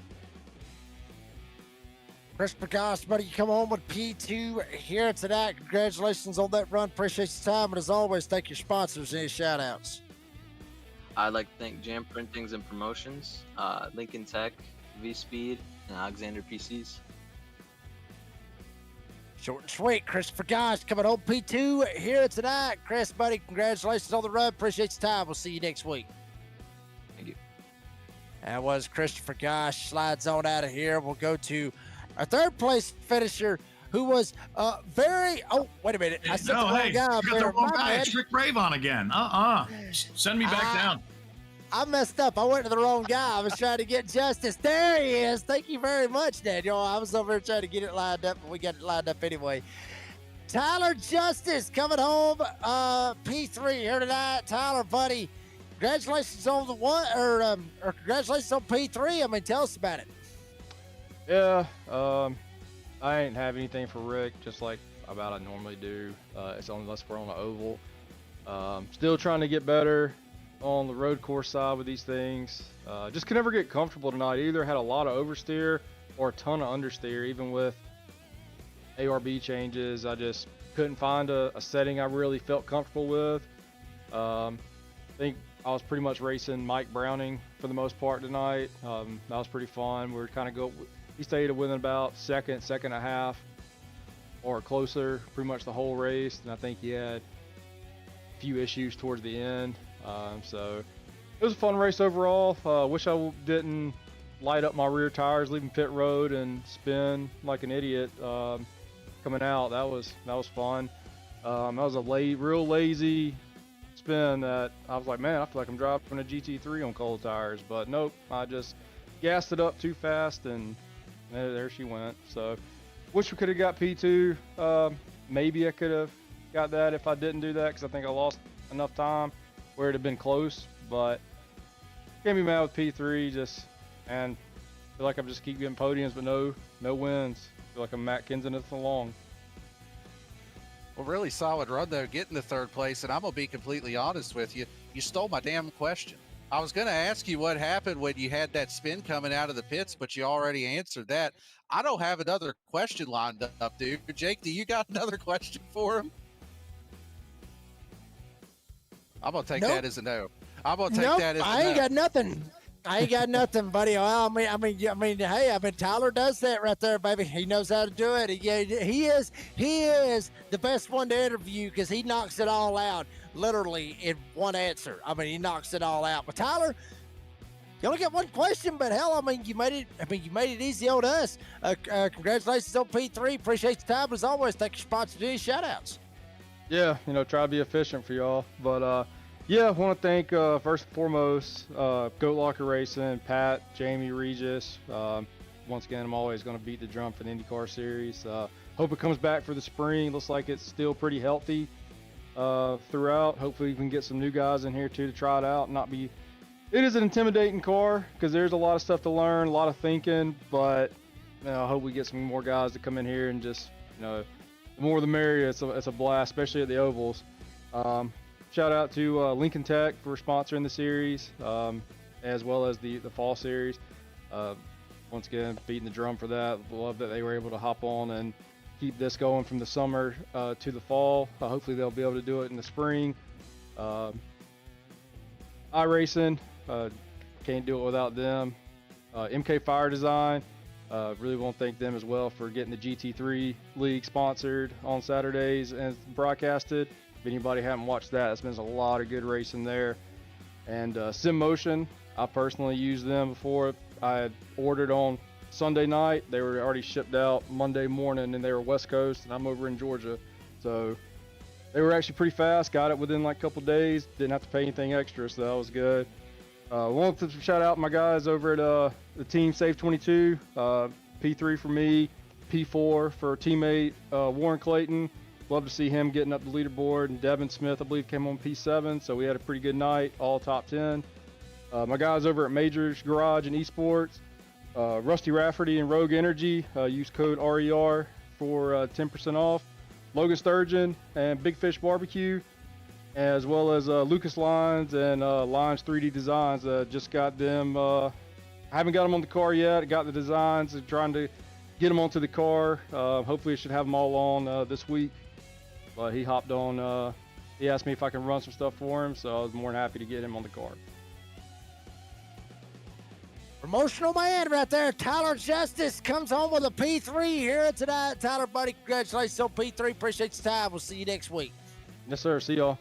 Chris Gosh, buddy, you come home with P2 here tonight. Congratulations on that run. Appreciate your time. And as always, thank your sponsors. Any shout outs? I'd like to thank Jam Printings and Promotions, Lincoln Tech, V-Speed, and Alexander PCs. Short and sweet. Christopher Gosh coming home P2 here tonight. Chris, buddy, congratulations on the run. Appreciate your time. We'll see you next week. Thank you. That was Christopher Gosh. Slides on out of here. We'll go to our third place finisher, who was very... Oh, wait a minute. I said the wrong guy. You got the wrong guy. It's Rick Ravon again. Send me back down. I messed up. I went to the wrong guy. I was trying to get Justice. There he is. Thank you very much, Daniel. I was over here trying to get it lined up, but we got it lined up anyway. Tyler Justice coming home P3 here tonight. Tyler, buddy, congratulations on the one, or congratulations on P3. Tell us about it. Yeah, I ain't have anything for Rick, just like I normally do. It's unless we're on an oval. Still trying to get better on the road course side with these things. Just could never get comfortable tonight. Either had a lot of oversteer or a ton of understeer. Even with ARB changes, I just couldn't find a setting I really felt comfortable with. I think I was pretty much racing Mike Browning for the most part tonight. That was pretty fun. We were kind of he stayed within about second and a half or closer pretty much the whole race, and I think he had a few issues towards the end. So It was a fun race overall. Wish I didn't light up my rear tires leaving pit road and spin like an idiot coming out. That was fun. That was a real lazy spin that I was like, man, I feel like I'm driving a GT3 on cold tires. But nope, I just gassed it up too fast and there she went. So wish we could have got P2. Maybe I could have got that if I didn't do that, because I think I lost enough time where it'd have been close. But can't be mad with P3. And feel like I'm just keep getting podiums, but no wins. Feel like I'm Matt Kenseth along. Well, really solid run though, getting to third place. And I'm gonna be completely honest with you. You stole my damn question. I was gonna ask you what happened when you had that spin coming out of the pits, but you already answered that. I don't have another question lined up, dude. Jake, do you got another question for him? I'm gonna take that as a no. I'm gonna take that as a no. I ain't got nothing. I ain't got nothing, buddy. Well, I mean, hey, Tyler does that right there, baby. He knows how to do it. He is the best one to interview because he knocks it all out, literally in one answer. I mean, he knocks it all out. But Tyler, you only got one question, but hell, you made it easy on us. Congratulations on P3. Appreciate the time as always. Thank you, sponsor, to shout outs. Yeah, try to be efficient for y'all, but yeah, I want to thank, first and foremost, Goat Locker Racing, Pat, Jamie, Regis. Once again, I'm always going to beat the drum for the IndyCar Series. Hope it comes back for the spring. Looks like it's still pretty healthy throughout. Hopefully we can get some new guys in here, too, to try it out. It is an intimidating car because there's a lot of stuff to learn, a lot of thinking, but I hope we get some more guys to come in here and just, the more the merrier. It's a blast, especially at the ovals. Shout out to Lincoln Tech for sponsoring the series, as well as the fall series. Once again, beating the drum for that. Love that they were able to hop on and keep this going from the summer to the fall. Hopefully they'll be able to do it in the spring. iRacing, can't do it without them. MK Fire Design, really want to thank them as well for getting the GT3 League sponsored on Saturdays and broadcasted. If anybody haven't watched that, it's been a lot of good racing there. And Sim Motion, I personally used them before. I had ordered on Sunday night. They were already shipped out Monday morning, and they were West Coast, and I'm over in Georgia. So they were actually pretty fast. Got it within like a couple days. Didn't have to pay anything extra, so that was good. Wanted to shout out my guys over at the team Save 22. P3 for me, P4 for teammate Warren Clayton. Love to see him getting up the leaderboard. And Devin Smith, I believe, came on P7, so we had a pretty good night, all top 10. My guys over at Majors Garage and Esports, Rusty Rafferty and Rogue Energy, use code RER for 10% off. Logan Sturgeon and Big Fish Barbecue, as well as Lucas Lines and Lines 3D Designs. Just got them. I haven't got them on the car yet. Got the designs. Trying to get them onto the car. Hopefully, I should have them all on this week. But he hopped on. He asked me if I can run some stuff for him, so I was more than happy to get him on the car. Promotional man right there, Tyler Justice comes home with a P3 here tonight. Tyler, buddy, congratulations on P3. Appreciate your time. We'll see you next week. Yes, sir. See y'all.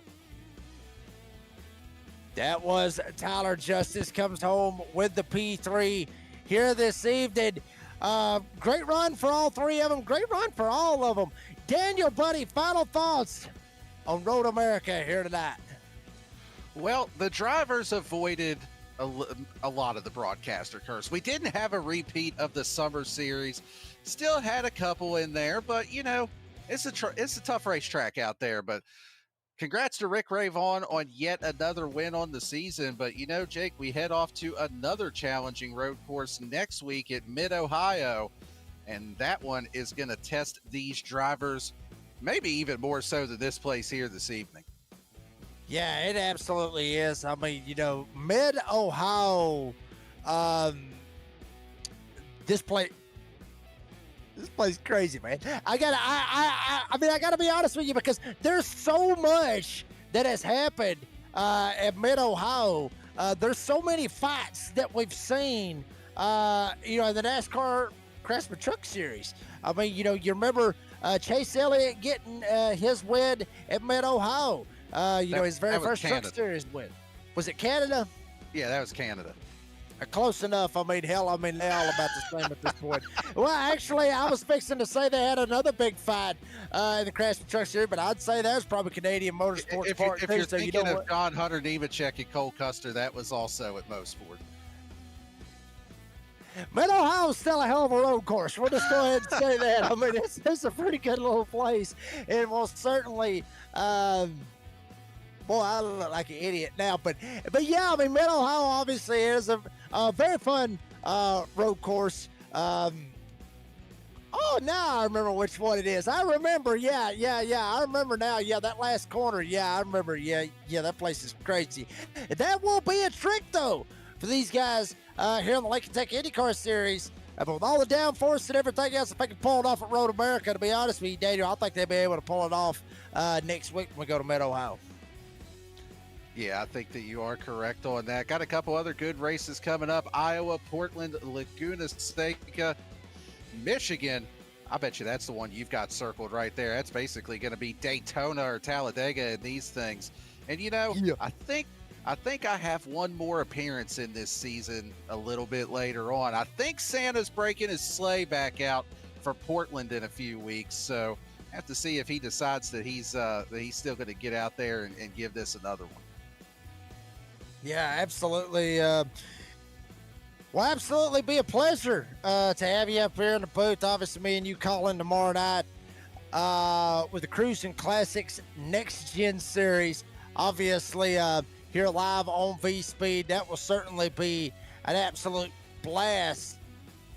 That was Tyler Justice comes home with the P3 here this evening. Great run for all three of them. Great run for all of them. Daniel, buddy, final thoughts on Road America here tonight. Well, the drivers avoided a lot of the broadcaster curse. We didn't have a repeat of the summer series. Still had a couple in there, but it's a tough racetrack out there. But congrats to Rick Ravon on yet another win on the season. But Jake, we head off to another challenging road course next week at Mid-Ohio, and that one is going to test these drivers, maybe even more so than this place here this evening. Yeah, it absolutely is. I mean, Mid-Ohio, this place crazy, man. I gotta be honest with you, because there's so much that has happened at Mid-Ohio. There's so many fights that we've seen, in the NASCAR Craftsman Truck Series. I mean, you remember Chase Elliott getting his win at Mid-Ohio. His very first Truck Series win. Was it Canada? Yeah, that was Canada. Close enough. I mean, hell, they're all about the same at this point. Well, actually, I was fixing to say they had another big fight in the Craftsman Truck Series, but I'd say that was probably Canadian Motorsports If Part 2. you're So thinking of John Hunter Nemechek and Cole Custer, that was also at Mosport. Mid-Ohio's still a hell of a road course. We'll just go ahead and say that. I mean, it's a pretty good little place, and will certainly. Boy, I look like an idiot now, but yeah, I mean, Mid-Ohio obviously is a very fun road course. Oh, now I remember which one it is. I remember, yeah. I remember now. Yeah, that last corner. Yeah, I remember. Yeah, that place is crazy. That will be a trick though for these guys here in the Lake Kentucky IndyCar Series. But with all the downforce and everything else, if they can pull it off at Road America, to be honest with you, Daniel, I think they'll be able to pull it off next week when we go to Mid-Ohio. Yeah, I think that you are correct on that. Got a couple other good races coming up. Iowa, Portland, Laguna Seca, Michigan. I bet you that's the one you've got circled right there. That's basically going to be Daytona or Talladega in these things. And, you know, yeah. I think I have one more appearance in this season a little bit later on. I think Santa's breaking his sleigh back out for Portland in a few weeks. So have to see if he decides that he's still going to get out there and give this another one. Yeah, absolutely. Will absolutely be a pleasure to have you up here in the booth. Obviously, me and you calling tomorrow night with the Cruising Classics Next Gen Series. Obviously, here live on V-Speed, that will certainly be an absolute blast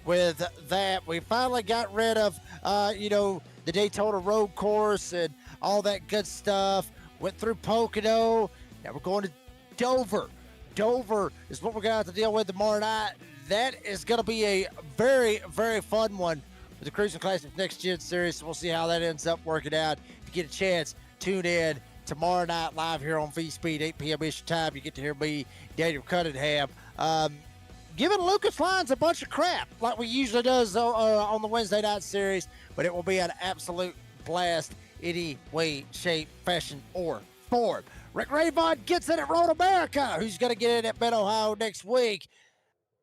with that. We finally got rid of, the Daytona road course and all that good stuff. Went through Pocono. Now we're going to Dover. Dover is what we're going to have to deal with tomorrow night. That is going to be a very, very fun one with the Cruising Classics Next Gen Series. So we'll see how that ends up working out. If you get a chance, tune in tomorrow night live here on V-Speed, 8 p.m. Eastern Time. You get to hear me, Daniel Cunningham, giving Lucas Lyons a bunch of crap like we usually does on the Wednesday night series. But it will be an absolute blast any way, shape, fashion, or form. Rick Rayvon gets in at Road America. Who's going to get in at Mid-Ohio next week?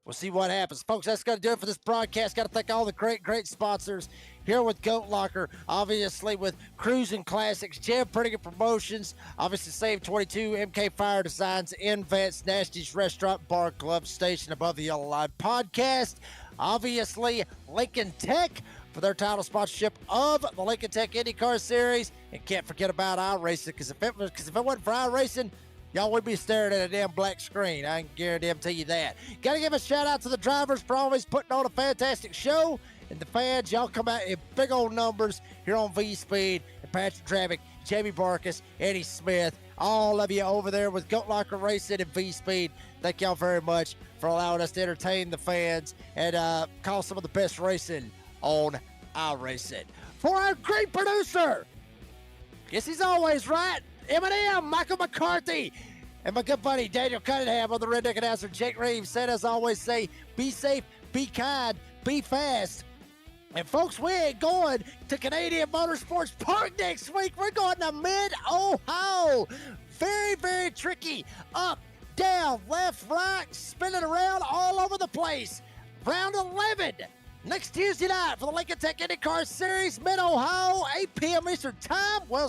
We'll see what happens. Folks, that's going to do it for this broadcast. Got to thank all the great sponsors here with Goat Locker, obviously with Cruising Classics, Jam Printing and Promotions, obviously Save 22, MK Fire Designs, Invents, Nasty's Restaurant, Bar, Club, Station Above the Yellow Line Podcast, obviously Lincoln Tech for their title sponsorship of the Lincoln Tech IndyCar Series. And can't forget about iRacing, because if it wasn't for iRacing, y'all would be staring at a damn black screen. I can guarantee you that. Got to give a shout out to the drivers for always putting on a fantastic show. And the fans, y'all come out in big old numbers here on V-Speed. And Patrick Travick, Jamie Barkus, Eddie Smith, all of you over there with Goat Locker Racing and V-Speed. Thank y'all very much for allowing us to entertain the fans and call some of the best racing on iRacing. For our great producer, guess he's always right, Eminem, Michael McCarthy, and my good buddy Daniel Cunningham on the Redneck Announcer, Jake Reeves, said as always, say, be safe, be kind, be fast. And folks, we ain't going to Canadian Motorsports Park next week. We're going to Mid-Ohio. Very, very tricky. Up, down, left, right, spinning around all over the place. Round 11. Next Tuesday night for the Lincoln Tech IndyCar Series, Mid-Ohio, 8 p.m. Eastern Time. Well,